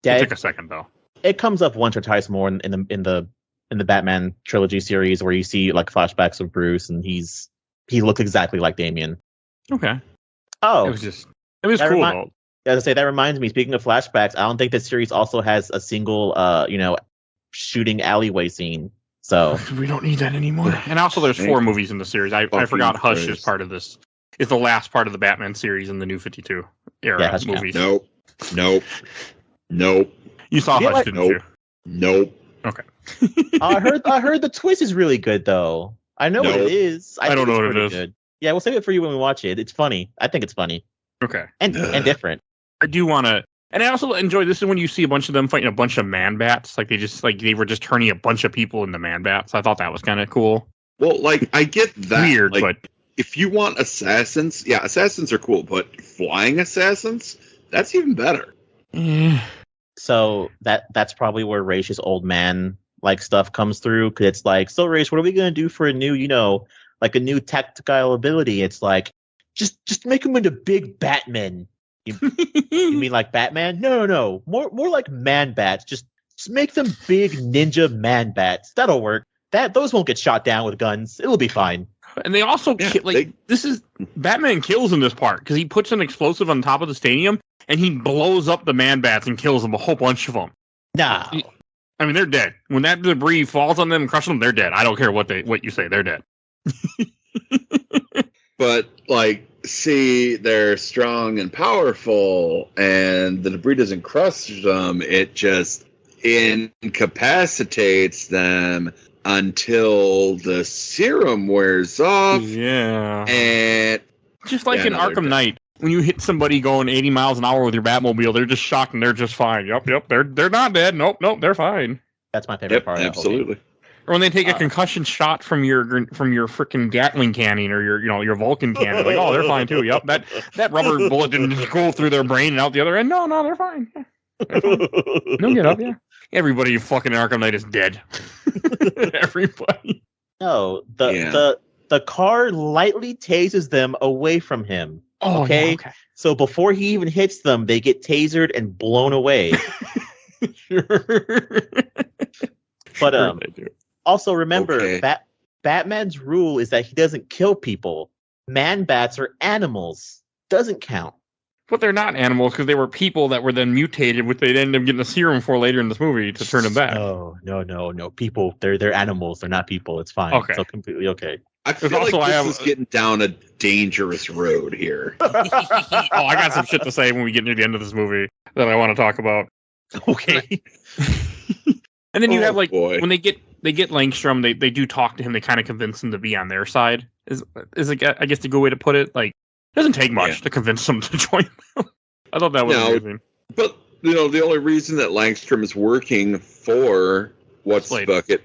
D: Yeah,
B: it took a second though.
D: It comes up once or twice more in the Batman trilogy series, where you see like flashbacks of Bruce, and he looks exactly like Damien.
B: Okay.
D: Oh,
B: it was cool though.
D: As I say, that reminds me. Speaking of flashbacks, I don't think this series also has a single shooting alleyway scene. So
B: we don't need that anymore. And also, there's 4 movies in the series. I forgot Hush is part of this. It's the last part of the Batman series in the New 52 era movies.
C: Nope.
B: You saw Hush, didn't you?
C: Nope.
B: Okay.
D: I heard the twist is really good though. I know what it is.
B: I don't know what it is.
D: Good. Yeah, we'll save it for you when we watch it. It's funny. I think it's funny.
B: Okay.
D: And different.
B: I do want to, and I also enjoy this is when you see a bunch of them fighting a bunch of man bats. Like they were just turning a bunch of people into man bats. I thought that was kind of cool.
C: Well, like I get that.
B: Weird,
C: like,
B: but
C: if you want assassins, yeah, assassins are cool, but flying assassins, that's even better.
D: So that's probably where Raish's old man like stuff comes through, because it's like, so Raish, what are we gonna do for a new, like a new tactical ability? It's like, just make them into big Batmen. You mean like Batman? No. More like man bats. Just make them big ninja man bats. That'll work. Those won't get shot down with guns. It'll be fine.
B: And they also this is Batman kills in this part because he puts an explosive on top of the stadium and he blows up the man bats and kills them, a whole bunch of them.
D: Nah.
B: I mean, they're dead. When that debris falls on them and crushes them, they're dead. I don't care what you say, they're dead.
C: But like, see, they're strong and powerful, and the debris doesn't crush them. It just incapacitates them until the serum wears off.
B: Yeah.
C: And
B: just like in Arkham Knight, when you hit somebody going 80 miles an hour with your Batmobile, they're just shocked and they're just fine. Yep. They're not dead. Nope, they're fine.
D: That's my favorite part.
C: Absolutely.
B: Or when they take a concussion shot from your freaking Gatling cannon or your Vulcan cannon, like, oh, they're fine too. Yep, that rubber bullet didn't just go through their brain and out the other end. No, they're fine. Yeah. They're fine. They'll get up. Yeah. Everybody fucking Arkham Knight is dead. Everybody.
D: No, the car lightly tases them away from him.
B: Oh,
D: okay?
B: Yeah, okay.
D: So before he even hits them, they get tasered and blown away.
B: Sure.
D: But also remember, Batman's rule is that he doesn't kill people. Man bats are animals. Doesn't count.
B: But they're not animals because they were people that were then mutated, which they'd end up getting a serum for later in this movie to turn them back.
D: No. People, they're animals. They're not people. It's fine.
B: Okay.
D: It's completely okay.
C: I feel like this is getting down a dangerous road here.
B: I got some shit to say when we get near the end of this movie that I want to talk about.
D: Okay.
B: And then you have when they get Langstrom, they do talk to him. They kind of convince him to be on their side. Is I guess the good way to put it. Like, it doesn't take much to convince them to join them. I thought that was amazing.
C: But the only reason that Langstrom is working for Bucket,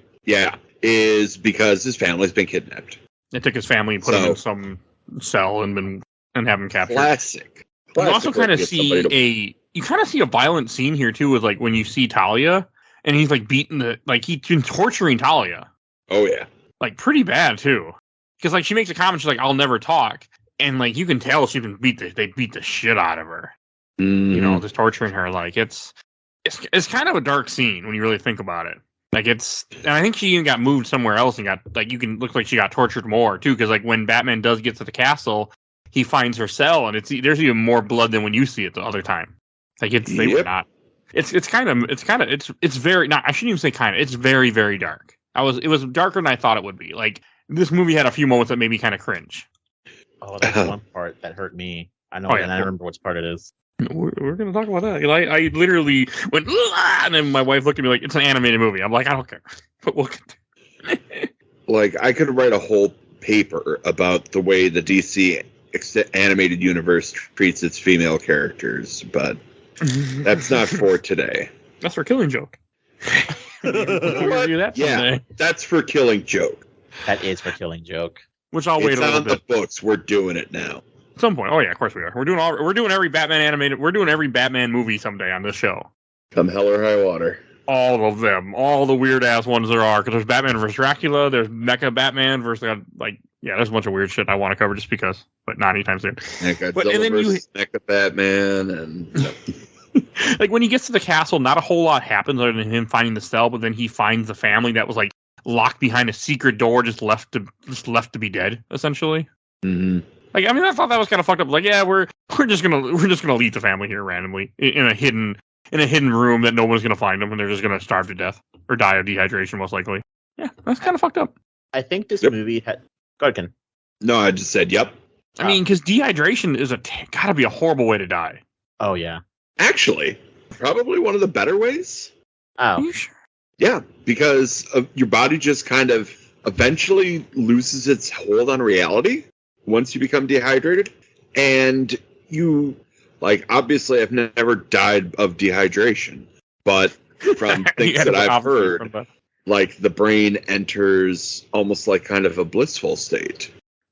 C: is because his family's been kidnapped.
B: They took his family and put him in some cell and have him captured.
C: Classic.
B: You also kind of see a violent scene here too, with like when you see Talia and he's like he's been torturing Talia.
C: Oh yeah,
B: like pretty bad too, because like she makes a comment, she's like, "I'll never talk," and like you can tell she's been they beat the shit out of her.
C: Mm-hmm.
B: Just torturing her. Like it's kind of a dark scene when you really think about it. Like and I think she even got moved somewhere else and got look like she got tortured more too, because like when Batman does get to the castle, he finds her cell and there's even more blood than when you see it the other time. Like they were not. It's very not. I shouldn't even say kind of. It's very, very dark. It was darker than I thought it would be. Like this movie had a few moments that made me kind of cringe.
D: Oh, that's one part that hurt me. I know, and I remember which part it is.
B: We're gonna talk about that. I literally went, and then my wife looked at me like, it's an animated movie. I'm like, I don't care, but we'll get
C: Like, I could write a whole paper about the way the DC animated universe treats its female characters, but that's not for today.
B: That's for Killing Joke. We'll do that someday.
C: That's for Killing Joke.
D: That is for Killing Joke.
B: Which I'll wait a little bit.
C: It's on the books. We're doing it now.
B: At some point. Oh yeah, of course we are. We're doing every Batman animated. We're doing every Batman movie someday on this show.
C: Come hell or high water.
B: All of them. All the weird ass ones there are. Because there's Batman vs. Dracula. There's Mecha Batman versus there's a bunch of weird shit I want to cover just because, but not anytime soon.
C: Godzilla versus Mecha Batman and.
B: Like when he gets to the castle, not a whole lot happens other than him finding the cell, but then he finds the family that was like locked behind a secret door, just left to be dead, essentially.
C: Mm-hmm.
B: Like, I mean, I thought that was kind of fucked up. Like, yeah, we're just gonna leave the family here randomly in a hidden room that no one's gonna find them, and they're just gonna starve to death or die of dehydration, most likely. Yeah, that's kind of fucked up.
D: I think this
C: Yep.
D: movie had. Go ahead, Ken.
C: No, I just said, yep.
B: I mean, because dehydration is gotta be a horrible way to die.
D: Oh yeah.
C: Actually, probably one of the better ways.
B: Are
D: Oh
B: you sure?
C: Yeah, because your body just kind of eventually loses its hold on reality once you become dehydrated. And you, like, obviously, I've never died of dehydration, but from things
B: Yeah,
C: that I've
B: obviously,
C: heard,
B: but
C: like, the brain enters almost like kind of a blissful state.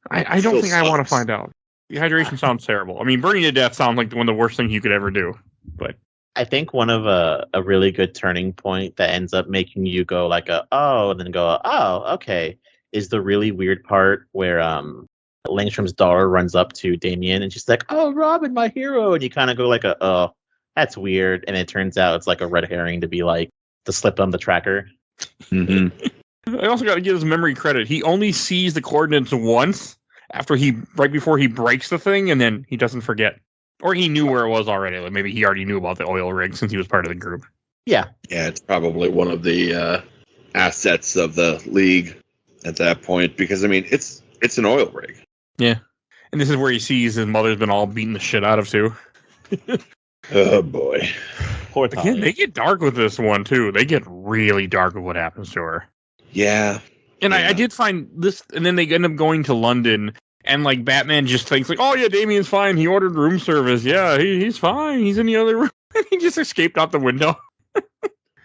B: I don't
C: Still
B: think I want to
C: sucks.
B: find out. Dehydration sounds terrible. I mean, burning to death sounds like one of the worst things you could ever do. But
D: I think one of a really good turning point that ends up making you go like and then go okay is the really weird part where Langstrom's daughter runs up to Damien and she's like, oh, Robin, my hero, and you kind of go like that's weird, and it turns out it's like a red herring to be like the slip on the tracker.
C: Mm-hmm.
B: I also got to give his memory credit. He only sees the coordinates once right before he breaks the thing, and then he doesn't forget. Or he knew where it was already. Like maybe he already knew about the oil rig since he was part of the group.
D: Yeah.
C: Yeah, it's probably one of the assets of the league at that point, because, I mean, it's an oil rig.
B: Yeah. And this is where he sees his mother's been all beaten the shit out of, too.
C: Oh, boy.
D: Poor
B: Again,
D: Talia.
B: they get dark with this one, too. They get really dark with what happens to her.
C: Yeah.
B: And
C: Yeah.
B: I did find this, and then they end up going to London, and like Batman just thinks like, oh yeah, Damien's fine. He ordered room service. Yeah, he's fine. He's in the other room. And he just escaped out the window.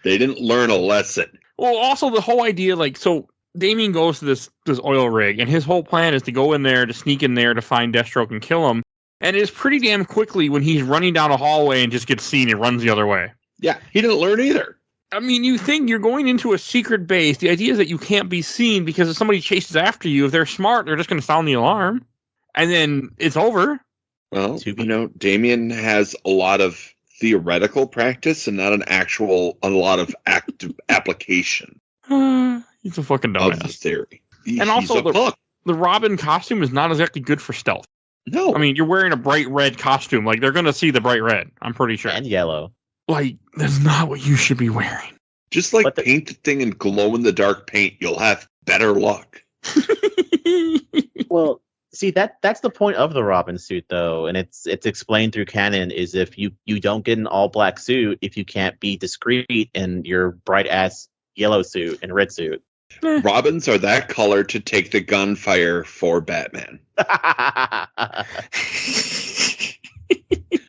C: They didn't learn a lesson.
B: Well, also the whole idea, like, so Damien goes to this oil rig, and his whole plan is to go in there, to sneak in there, to find Deathstroke and kill him. And it's pretty damn quickly when he's running down a hallway and just gets seen and runs the other way.
C: Yeah, he didn't learn either.
B: I mean, you think you're going into a secret base. The idea is that you can't be seen because if somebody chases after you, if they're smart, they're just going to sound the alarm. And then it's over.
C: Well, Damien has a lot of theoretical practice and not a lot of active application
B: He's a fucking
C: of the
B: dumbass.
C: theory.
B: And also
C: He's a punk.
B: The Robin costume is not exactly good for stealth.
C: No.
B: I mean, you're wearing a bright red costume. Like, they're going to see the bright red. I'm pretty sure.
D: And yellow.
B: Like, that's not what you should be wearing.
C: Just like paint the thing in glow-in-the-dark paint, you'll have better luck.
D: Well, see, that's the point of the Robin suit, though, and it's explained through canon, is if you don't get an all-black suit if you can't be discreet in your bright-ass yellow suit and red suit.
C: Robins are that color to take the gunfire for Batman.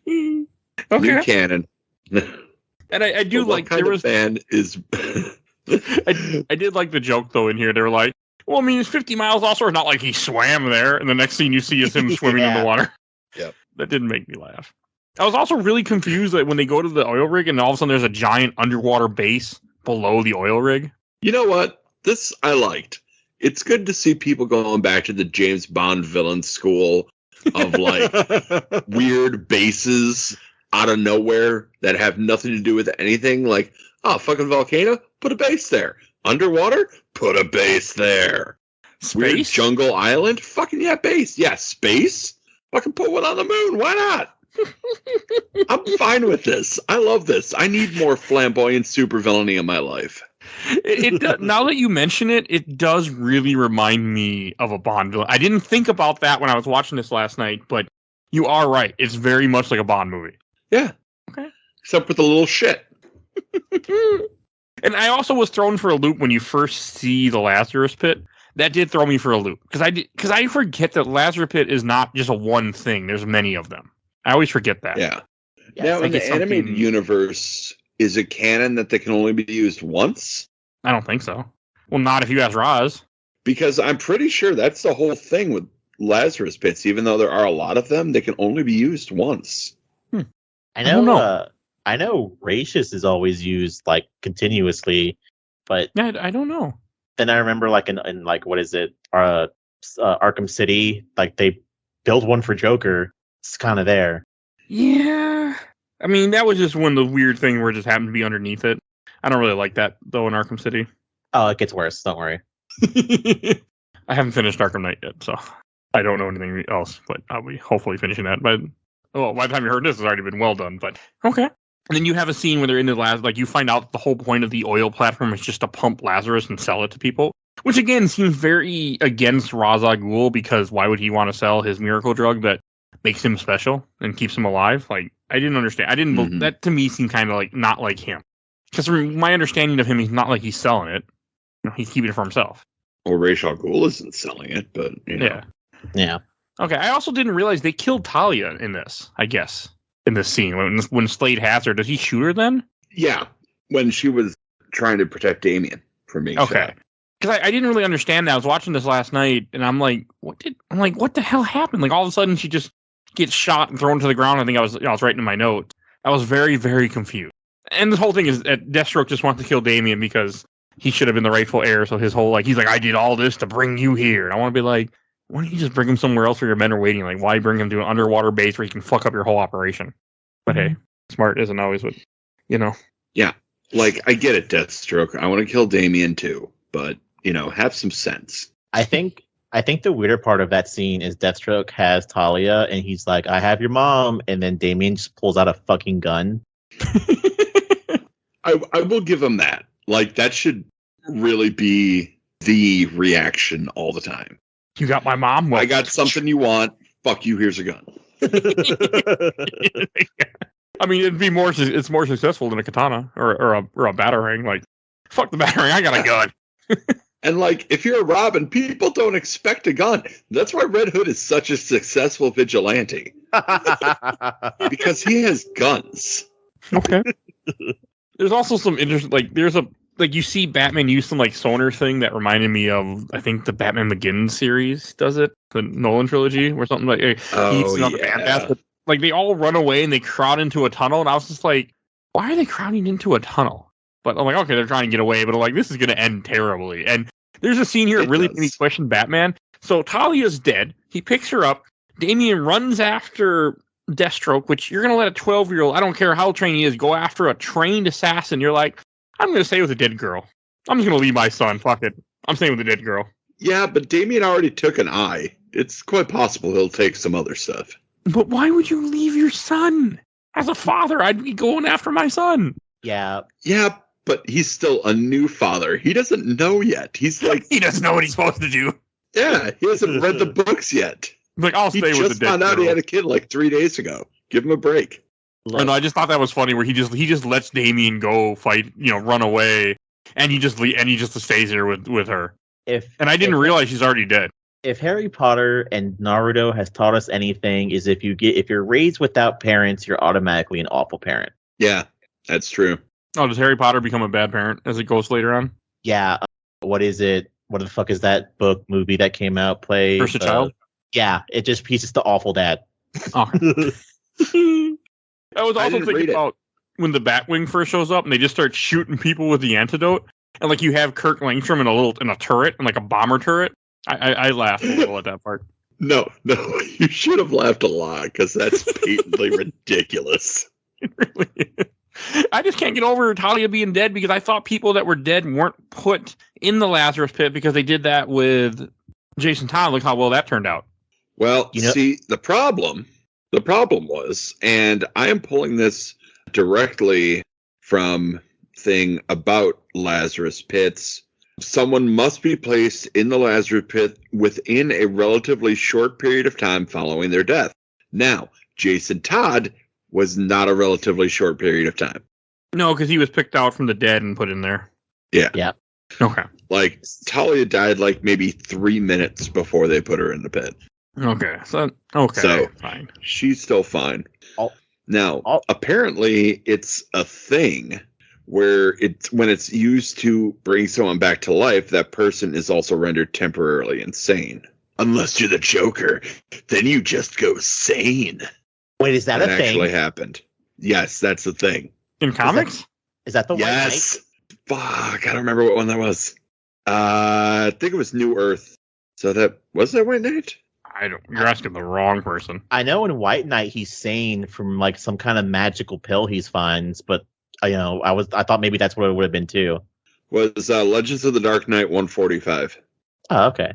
C: New
B: Okay.
C: canon.
B: And I do
C: But what
B: like,
C: kind
B: there
C: of
B: was,
C: fan is...
B: I did like the joke, though, in here. They were like, well, I mean, it's 50 miles also. It's not like he swam there. And the next thing you see is him swimming in
D: Yeah.
B: the water.
C: Yep.
B: That didn't make me laugh. I was also really confused that when they go to the oil rig and all of a sudden there's a giant underwater base below the oil rig.
C: You know what? This I liked. It's good to see people going back to the James Bond villain school of like weird bases out of nowhere that have nothing to do with anything. Like, oh, fucking volcano, put a base there. Underwater, put a base there. Weird
B: Space?
C: jungle island, fucking yeah, base. Yeah, space. Fucking put one on the moon. Why not? I'm fine with this. I love this. I need more flamboyant supervillainy in my life.
B: Now that you mention it, it does really remind me of a Bond villain. I didn't think about that when I was watching this last night, but you are right. It's very much like a Bond movie.
C: Yeah.
B: Okay.
C: Except with a little shit.
B: And I also was thrown for a loop when you first see the Lazarus Pit. That did throw me for a loop because I forget that Lazarus Pit is not just a one thing. There's many of them. I always forget that.
C: Yeah.
D: Yeah,
C: Now,
B: it's like
C: in the
B: it's
C: animated
B: something-
C: universe, is it canon that they can only be used once?
B: I don't think so. Well, not if you ask Roz.
C: Because I'm pretty sure that's the whole thing with Lazarus pits. Even though there are a lot of them, they can only be used once.
D: I
B: don't
D: know.
B: know.
D: I know Racious is always used like continuously, but
B: Yeah, I don't know.
D: then I remember like in like what is it, Arkham City, like they built one for Joker. It's kind of there.
B: Yeah. I mean, that was just one of the weird things where it just happened to be underneath it. I don't really like that, though, in Arkham City.
D: Oh, it gets worse. Don't worry.
B: I haven't finished Arkham Knight yet, so I don't know anything else, but I'll be hopefully finishing that. But by the time you heard this, it's already been well done, but okay. And then you have a scene where they're in the Lazarus, like you find out the whole point of the oil platform is just to pump Lazarus and sell it to people, which again seems very against Ra's al Ghul, because why would he want to sell his miracle drug that makes him special and keeps him alive? Like, I didn't understand. That to me seemed kind of like not like him. Because from my understanding of him, he's not like he's selling it. He's keeping it for himself.
C: Well, Ra's al Ghul isn't selling it, but you know.
D: Yeah.
B: Okay, I also didn't realize they killed Talia in this, I guess. In this scene, when Slade has her, does he shoot her then?
C: Yeah, when she was trying to protect Damien from being shot.
B: Because I didn't really understand that. I was watching this last night, and I'm like, what the hell happened? Like, all of a sudden, she just gets shot and thrown to the ground. I think I was writing in my notes. I was very, very confused. And this whole thing is that Deathstroke just wants to kill Damien because he should have been the rightful heir. So his whole, he's like, I did all this to bring you here. And I want to be like, why don't you just bring him somewhere else where your men are waiting? Like, why bring him to an underwater base where he can fuck up your whole operation? But hey, smart isn't always what,
C: Yeah, like, I get it, Deathstroke. I want to kill Damien too, but, have some sense.
D: I think the weirder part of that scene is Deathstroke has Talia, and he's like, I have your mom, and then Damien just pulls out a fucking gun.
C: I will give him that. Like, that should really be the reaction all the time.
B: You got my mom? Well,
C: I got something you want. Fuck you, here's a gun.
B: I mean, it's more successful than a katana or a batarang. Like, fuck the batarang, I got a gun.
C: And like, if you're a Robin, people don't expect a gun. That's why Red Hood is such a successful vigilante. Because he has guns.
B: Okay. There's also some interesting, you see Batman use some sonar thing that reminded me of, I think, the Batman Begins series does it, the Nolan trilogy, or something like. He uses it on the bandpass, but they all run away and they crowd into a tunnel, and I was just like, why are they crowding into a tunnel? But I'm like, okay, they're trying to get away, but I'm like, this is going to end terribly. And there's a scene here that really made me question Batman. So Talia's dead. He picks her up. Damien runs after Deathstroke, which you're going to let a 12-year-old, I don't care how trained he is, go after a trained assassin. You're like, I'm going to stay with a dead girl. I'm just going to leave my son. Fuck it. I'm staying with a dead girl.
C: Yeah, but Damien already took an eye. It's quite possible he'll take some other stuff.
B: But why would you leave your son? As a father, I'd be going after my son.
D: Yeah.
C: Yeah, but he's still a new father. He doesn't know yet. He's like...
B: he doesn't know what he's supposed to do.
C: Yeah, he hasn't read the books yet.
B: Like, I'll stay with the dead girl. He just found out
C: he had a kid 3 days ago. Give him a break.
B: And I just thought that was funny, where he just lets Damien go fight, run away, and he just stays here with her. And I didn't realize she's already dead.
D: If Harry Potter and Naruto has taught us anything, is if you're raised without parents, you're automatically an awful parent.
C: Yeah, that's true.
B: Oh, does Harry Potter become a bad parent as it goes later on?
D: Yeah. What is it? What the fuck is that movie that came out?
B: Cursed Child?
D: Yeah, it just pieces to awful dad.
B: Oh. I was also thinking about when the Batwing first shows up and they just start shooting people with the antidote, and you have Kirk Langstrom in a turret, and a bomber turret. I laughed a little at that part.
C: No, you should have laughed a lot, because that's patently ridiculous.
B: It really is. I just can't get over Talia being dead, because I thought people that were dead weren't put in the Lazarus pit, because they did that with Jason Todd. Look how well that turned out.
C: Well, see, the problem was, and I am pulling this directly from thing about Lazarus pits. Someone must be placed in the Lazarus pit within a relatively short period of time following their death. Now, Jason Todd was not a relatively short period of time.
B: No, because he was picked out from the dead and put in there.
C: Yeah.
D: Yeah.
B: Okay.
C: Talia died maybe 3 minutes before they put her in the pit.
B: Okay. So fine.
C: She's still fine. Apparently it's a thing where when it's used to bring someone back to life, that person is also rendered temporarily insane. Unless you're the Joker, then you just go sane.
D: Wait, is that a thing? That
C: actually happened. Yes, that's the thing.
B: In comics?
D: Is that the
C: yes. White Knight? Fuck, I don't remember what one that was. I think it was New Earth. So that White Knight?
B: You're asking the wrong person.
D: I know in White Knight he's sane from some kind of magical pill he finds, but I thought maybe that's what it would have been too.
C: Was Legends of the Dark Knight 145.
D: Oh, okay.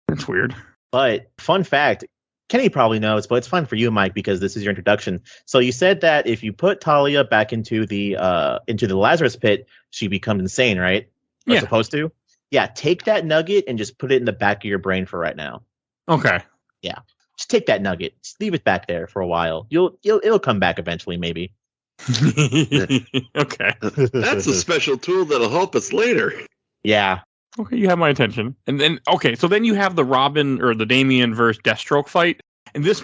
B: That's weird.
D: But fun fact, Kenny probably knows, but it's fun for you, Mike, because this is your introduction. So you said that if you put Talia back into the Lazarus pit, she becomes insane, right? Or
B: Yeah.
D: supposed to. Yeah, take that nugget and just put it in the back of your brain for right now.
B: Okay.
D: Yeah, just take that nugget, just leave it back there for a while. It'll come back eventually, maybe.
B: Okay.
C: That's a special tool that'll help us later.
D: Yeah.
B: Okay, you have my attention. And then, okay, so then you have the Robin or the Damien versus Deathstroke fight. And this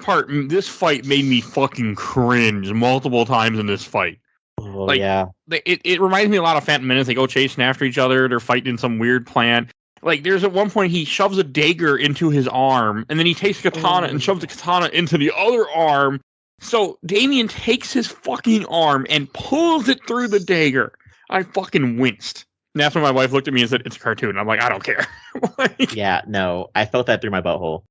B: fight made me fucking cringe multiple times in this fight.
D: Oh,
B: Like,
D: yeah.
B: It reminds me a lot of Phantom Menace. They go chasing after each other. They're fighting in some weird plant. Like, there's at one point he shoves a dagger into his arm, and then he takes a katana and shoves the katana into the other arm. So Damien takes his fucking arm and pulls it through the dagger. I fucking winced. And that's when my wife looked at me and said, "It's a cartoon." I'm like, I don't care. Like,
D: Yeah, no, I felt that through my butthole.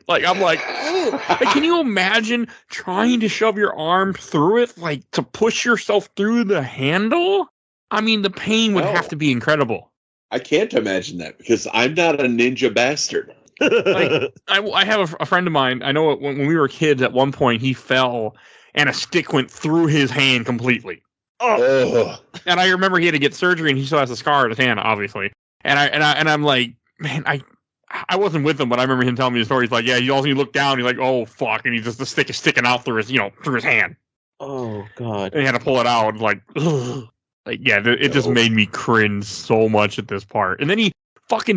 B: like, I'm like, oh. Like, can you imagine trying to shove your arm through it, like to push yourself through the handle? I mean, the pain would have to be incredible.
C: I can't imagine that because I'm not a ninja bastard.
B: Like, I have a friend of mine. I know when we were kids, at one point he fell and a stick went through his hand completely.
C: Oh,
B: And I remember he had to get surgery, and he still has a scar on his hand, obviously. And I'm like, man, I wasn't with him, but I remember him telling me the story. He's like, yeah, you look down, he's like, oh fuck, and the stick is sticking out through his hand.
D: Oh God.
B: And he had to pull it out. Like, ugh. Like, yeah, it just made me cringe so much at this part. And then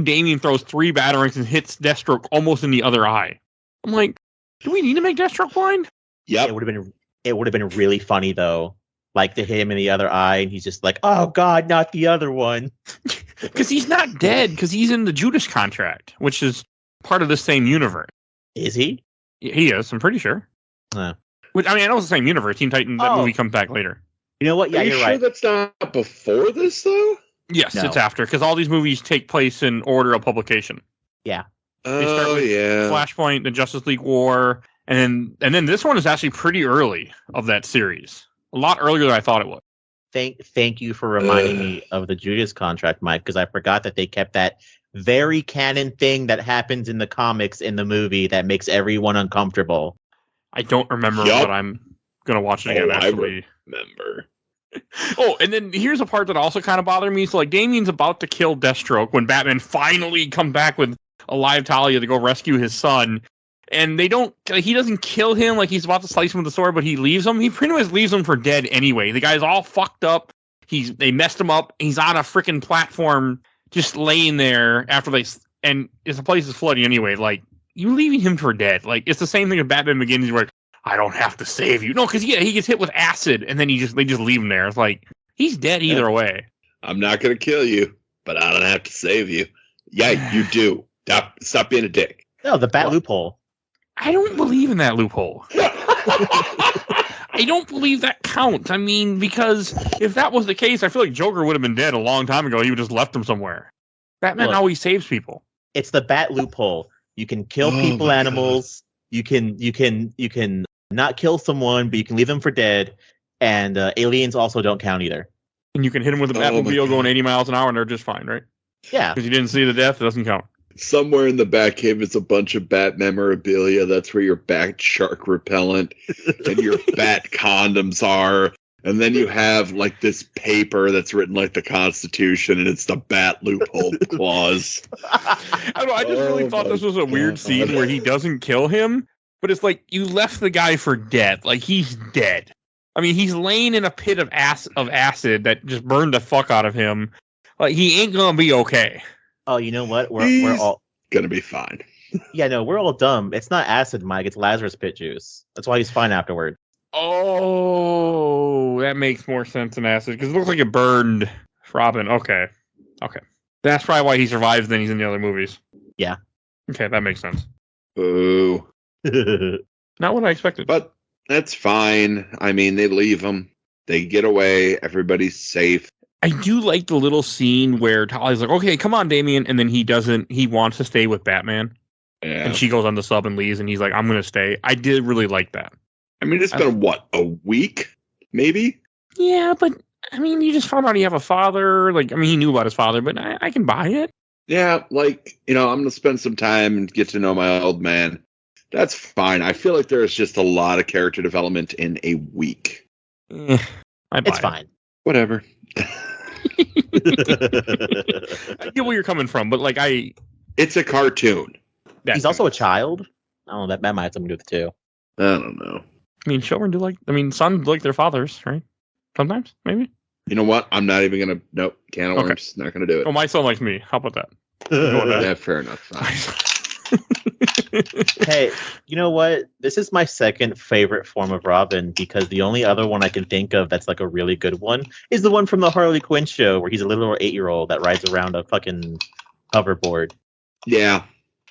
B: Damien throws 3 batarangs and hits Deathstroke almost in the other eye. I'm like, do we need to make Deathstroke blind?
C: yep.
D: It would have been really funny though. Like to hit him in the other eye, and he's just like, "Oh God, not the other one."
B: Because he's not dead, because he's in the Judas contract, which is part of the same universe.
D: Is he?
B: He is, I'm pretty sure. Which, I mean, I know it's the same universe. Teen Titans, that movie comes back later.
D: You know what? Yeah,
C: Are you
D: you're
C: sure
D: right.
C: that's not before this though?
B: Yes,
D: No.
B: it's after, because all these movies take place in order of publication.
D: Yeah.
B: start
C: Oh
B: with
C: yeah.
B: Flashpoint, the Justice League War, and then this one is actually pretty early of that series. A lot earlier than I thought it was.
D: Thank you for reminding me of the Judas contract, Mike, because I forgot that they kept that very canon thing that happens in the comics in the movie that makes everyone uncomfortable.
B: I don't remember,
C: Yup.
B: but I'm gonna watch it again.
C: I
B: Actually.
C: remember.
B: Oh, and then here's a part that also kind of bothered me. So, like, Damien's about to kill Deathstroke when Batman finally comes back with a live Talia to go rescue his son. And he doesn't kill him, like he's about to slice him with the sword, but he leaves him. He pretty much leaves him for dead anyway. The guy's all fucked up. They messed him up. He's on a freaking platform just laying there and the place is flooding anyway. Like, you leaving him for dead. Like, it's the same thing with Batman Begins where I don't have to save you. No, because he gets hit with acid and then they just leave him there. It's like, he's dead either way.
C: I'm not gonna kill you, but I don't have to save you. Yeah, you do. Stop being a dick.
D: No, the Bat loophole.
B: I don't believe in that loophole. I don't believe that counts. I mean, because if that was the case, I feel like Joker would have been dead a long time ago. He would have just left him somewhere. Batman always saves people.
D: It's the Bat loophole. You can kill people, animals. God. You can not kill someone, but you can leave them for dead. And aliens also don't count either.
B: And you can hit them with a Batmobile going 80 miles an hour, and they're just fine, right?
D: Yeah.
B: Because you didn't see the death, it doesn't count.
C: Somewhere in the Batcave is a bunch of Bat memorabilia. That's where your Bat shark repellent and your Bat condoms are. And then you have like this paper that's written like the Constitution, and it's the Bat loophole clause.
B: I don't know. I just really thought this was a weird scene where he doesn't kill him, but it's like you left the guy for dead. Like, he's dead. I mean, he's laying in a pit of acid that just burned the fuck out of him. Like, he ain't gonna be okay.
D: Oh, you know what? We're all
C: gonna be fine.
D: Yeah, no, we're all dumb. It's not acid, Mike. It's Lazarus pit juice. That's why he's fine afterward.
B: Oh, that makes more sense than acid because it looks like it burned Robin. Okay. That's probably why he survives. Then he's in the other movies.
D: Yeah.
B: Okay, that makes sense.
C: Boo.
B: Not what I expected.
C: But that's fine. I mean, they leave him. They get away. Everybody's safe.
B: I do like the little scene where Talia's like, okay, come on, Damien. And then he wants to stay with Batman.
C: Yeah.
B: And she goes on the sub and leaves. And he's like, I'm going to stay. I did really like that.
C: I mean, it's been, a week? Maybe?
B: Yeah, but, I mean, you just found out he have a father. Like, I mean, he knew about his father, but I can buy it.
C: Yeah, like, I'm going to spend some time and get to know my old man. That's fine. I feel like there's just a lot of character development in a week.
B: I buy
D: It's
B: it.
D: fine.
C: Whatever.
B: I get where you're coming from, but like
C: It's a cartoon.
D: He's also a child. I don't know, that might have something to do with it too.
C: I don't know.
B: I mean, children do sons like their fathers, right? Sometimes, maybe.
C: You know what? I'm not even gonna. Nope. Can of worms. Not gonna do it.
B: Oh, my son likes me. How about that? Go with that.
C: Yeah, fair enough.
D: Hey, you know what? This is my second favorite form of Robin because the only other one I can think of that's like a really good one is the one from the Harley Quinn show where he's a little 8-year-old that rides around a fucking hoverboard.
C: Yeah,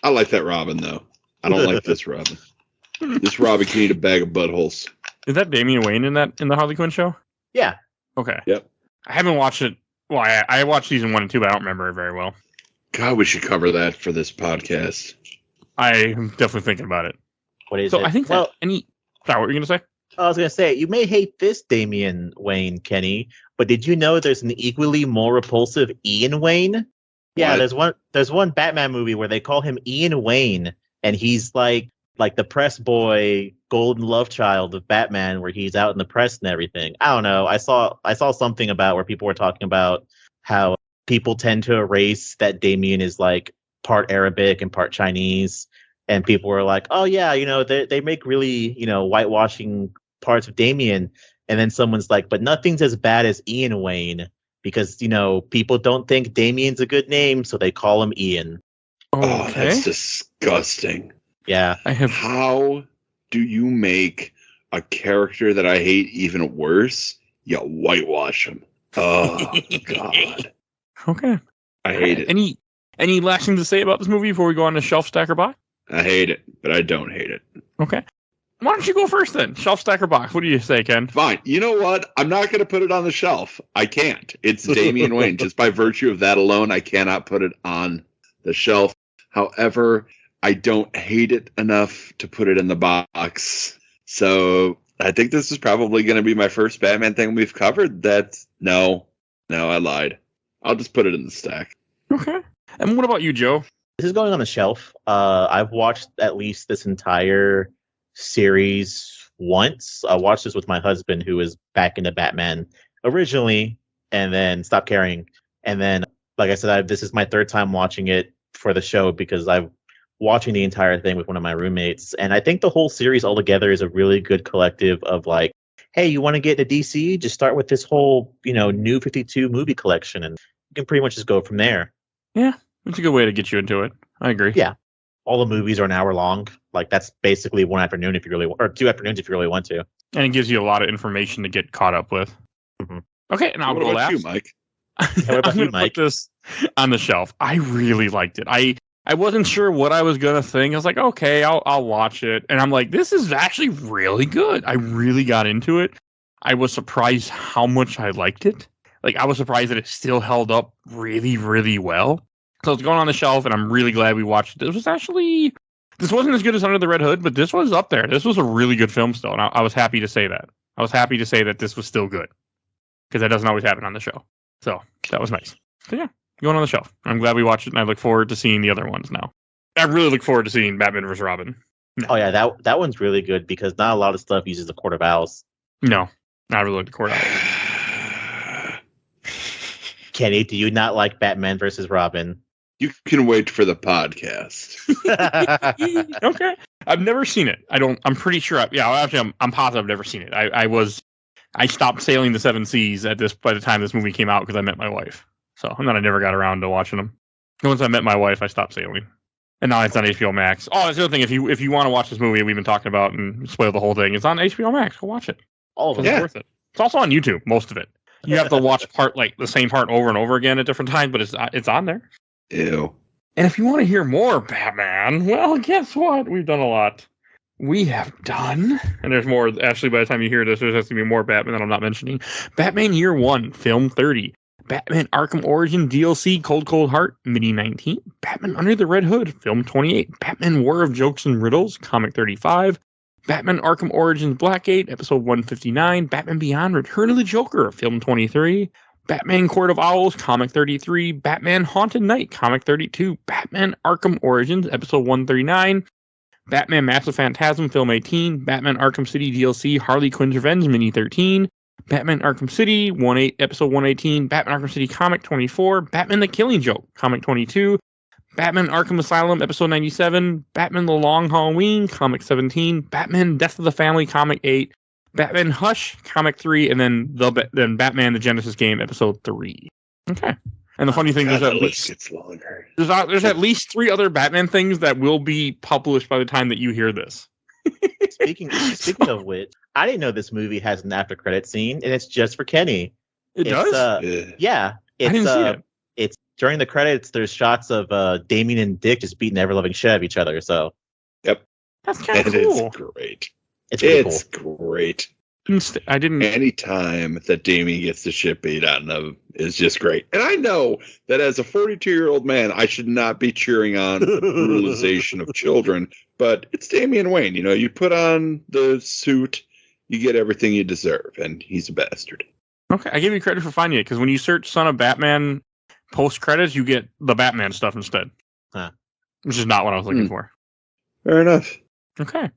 C: I like that Robin though. I don't like this Robin. This Robin can eat a bag of buttholes.
B: Is that Damien Wayne in the Harley Quinn show?
D: Yeah.
B: Okay.
C: Yep.
B: I haven't watched it. Well, I watched season 1 and 2, but I don't remember it very well.
C: God, we should cover that for this podcast.
B: I'm definitely thinking about it.
D: What is
B: So
D: it?
B: I think
D: well,
B: sorry, what were you gonna say?
D: I was gonna say you may hate this Damien Wayne, Kenny, but did you know there's an equally more repulsive Ian Wayne? Yeah,
C: What?
D: there's one Batman movie where they call him Ian Wayne, and he's like the press boy, golden love child of Batman, where he's out in the press and everything. I don't know. I saw something about where people were talking about how people tend to erase that Damien is like part Arabic and part Chinese, and people were like, "Oh yeah, they make really whitewashing parts of Damien," and then someone's like, "But nothing's as bad as Ian Wayne because people don't think Damien's a good name, so they call him Ian."
C: Oh, that's disgusting.
D: Yeah,
C: How do you make a character that I hate even worse? You whitewash him. Oh God,
B: Okay.
C: I hate it.
B: Any last thing to say about this movie before we go on to shelf stacker box?
C: I hate it, but I don't hate it.
B: Okay. Why don't you go first then? Shelf stacker box. What do you say, Ken?
C: Fine. You know what? I'm not going to put it on the shelf. I can't. It's Damien Wayne. Just by virtue of that alone, I cannot put it on the shelf. However, I don't hate it enough to put it in the box. So I think this is probably going to be my first Batman thing we've covered. No, I lied. I'll just put it in the stack.
B: Okay. And what about you, Joe?
D: this is going on the shelf. I've watched at least this entire series once. I watched this with my husband, who was back into Batman originally, and then stopped caring. And then, like I said, this is my third time watching it for the show because I'm watching the entire thing with one of my roommates. And I think the whole series altogether is a really good collective of like, hey, you want to get into DC? Just start with this whole, New 52 movie collection, and you can pretty much just go from there.
B: Yeah, it's a good way to get you into it. I agree.
D: Yeah. All the movies are an hour long. Like, that's basically one afternoon if you really, or 2 afternoons if you really want to.
B: And it gives you a lot of information to get caught up with.
D: Mm-hmm.
B: Okay, and I'll
C: What
B: go
C: about
B: last.
C: you, Mike?
D: What about
B: I'm
D: you,
B: gonna
D: Mike?
B: put this on the shelf. I really liked it. I wasn't sure what I was gonna think. I was like, okay, I'll watch it, and I'm like, this is actually really good. I really got into it. I was surprised how much I liked it. Like, I was surprised that it still held up really, really well. So it's going on the shelf, and I'm really glad we watched it. This wasn't as good as Under the Red Hood, but this was up there. This was a really good film still, and I was happy to say that. I was happy to say that this was still good, because that doesn't always happen on the show. So that was nice. So yeah, going on the shelf. I'm glad we watched it, and I look forward to seeing the other ones now. I really look forward to seeing Batman vs. Robin.
D: Oh, yeah, that one's really good because not a lot of stuff uses the Court of Owls.
B: No, I really like the Court Owls.
D: Kenny, do you not like Batman versus Robin?
C: You can wait for the podcast.
B: Okay, I've never seen it. I'm pretty sure. I'm positive I've never seen it. I stopped sailing the 7 seas by the time this movie came out because I met my wife. So, and then I never got around to watching them. And once I met my wife, I stopped sailing. And now it's on HBO Max. Oh, that's the other thing. If you want to watch this movie we've been talking about and spoil the whole thing, it's on HBO Max. Go watch it.
D: All of them.
B: It's worth it. It's also on YouTube, most of it. You have to watch the same part over and over again at different times, but it's on there.
C: Ew.
B: And if you want to hear more Batman, well, guess what? We've done a lot. We have done, and there's more. Actually, by the time you hear this, there's going to be more Batman that I'm not mentioning. Batman Year 1, Film 30. Batman Arkham Origin DLC, Cold Heart, Mini 19. Batman Under the Red Hood, Film 28. Batman War of Jokes and Riddles, Comic 35. Batman Arkham Origins Blackgate, Episode 159. Batman Beyond, Return of the Joker, Film 23. Batman Court of Owls, Comic 33. Batman Haunted Knight, Comic 32. Batman Arkham Origins, Episode 139. Batman Massive Phantasm Film 18, Batman Arkham City DLC Harley Quinn's Revenge Mini 13, Batman Arkham City Episode 118, Batman Arkham City Comic 24, Batman The Killing Joke Comic 22, Batman Arkham Asylum Episode 97, Batman The Long Halloween Comic 17, Batman Death of the Family Comic 8, Batman Hush Comic 3, and then Batman The Genesis Game Episode 3. Okay. And the funny thing is that
C: gets longer.
B: There's at least 3 other Batman things that will be published by the time that you hear this.
D: Speaking of which, I didn't know this movie has an after credit scene, and it's just for Kenny.
B: It does?
D: Yeah.
B: I didn't see it.
D: It's during the credits. There's shots of Damien and Dick just beating the ever-loving shit out of each other. So,
C: yep,
B: that's kind of cool.
C: It's great.
D: It's
C: great.
B: I didn't.
C: Any time that Damien gets the shit beat out of him is just great. And I know that as a 42-year-old man, I should not be cheering on the brutalization of children, but it's Damien Wayne. You know, you put on the suit, you get everything you deserve, and he's a bastard.
B: Okay, I give you credit for finding it, because when you search Son of Batman post-credits, you get the Batman stuff instead.
D: Huh.
B: Which is not what I was looking for.
C: Fair enough.
B: Okay.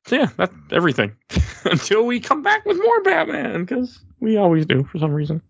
B: So yeah, that's everything. Until we come back with more Batman, because we always do for some reason.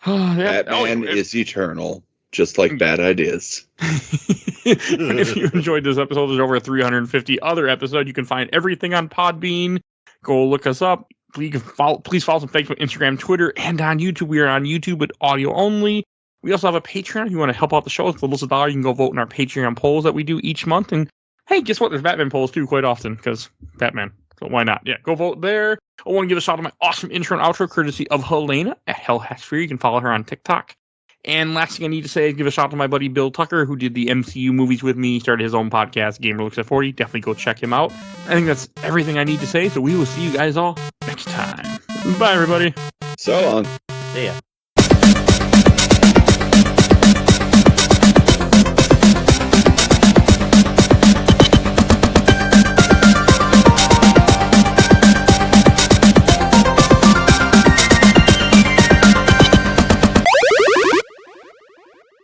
C: Batman is eternal, just like bad ideas.
B: If you enjoyed this episode, there's over 350 other episodes. You can find everything on Podbean. Go look us up. Please follow us on Facebook, Instagram, Twitter, and on YouTube. We are on YouTube with audio only. We also have a Patreon. If you want to help out the show, it's little as $1. You can go vote in our Patreon polls that we do each month. And hey, guess what? There's Batman polls too quite often, because Batman. So why not? Yeah, go vote there. I want to give a shout out to my awesome intro and outro, courtesy of Helena at HellHashFear. You can follow her on TikTok. And last thing I need to say is give a shout out to my buddy Bill Tucker, who did the MCU movies with me. He started his own podcast, Gamer Looks at 40. Definitely go check him out. I think that's everything I need to say. So we will see you guys all next time. Bye, everybody.
C: So long.
D: See ya.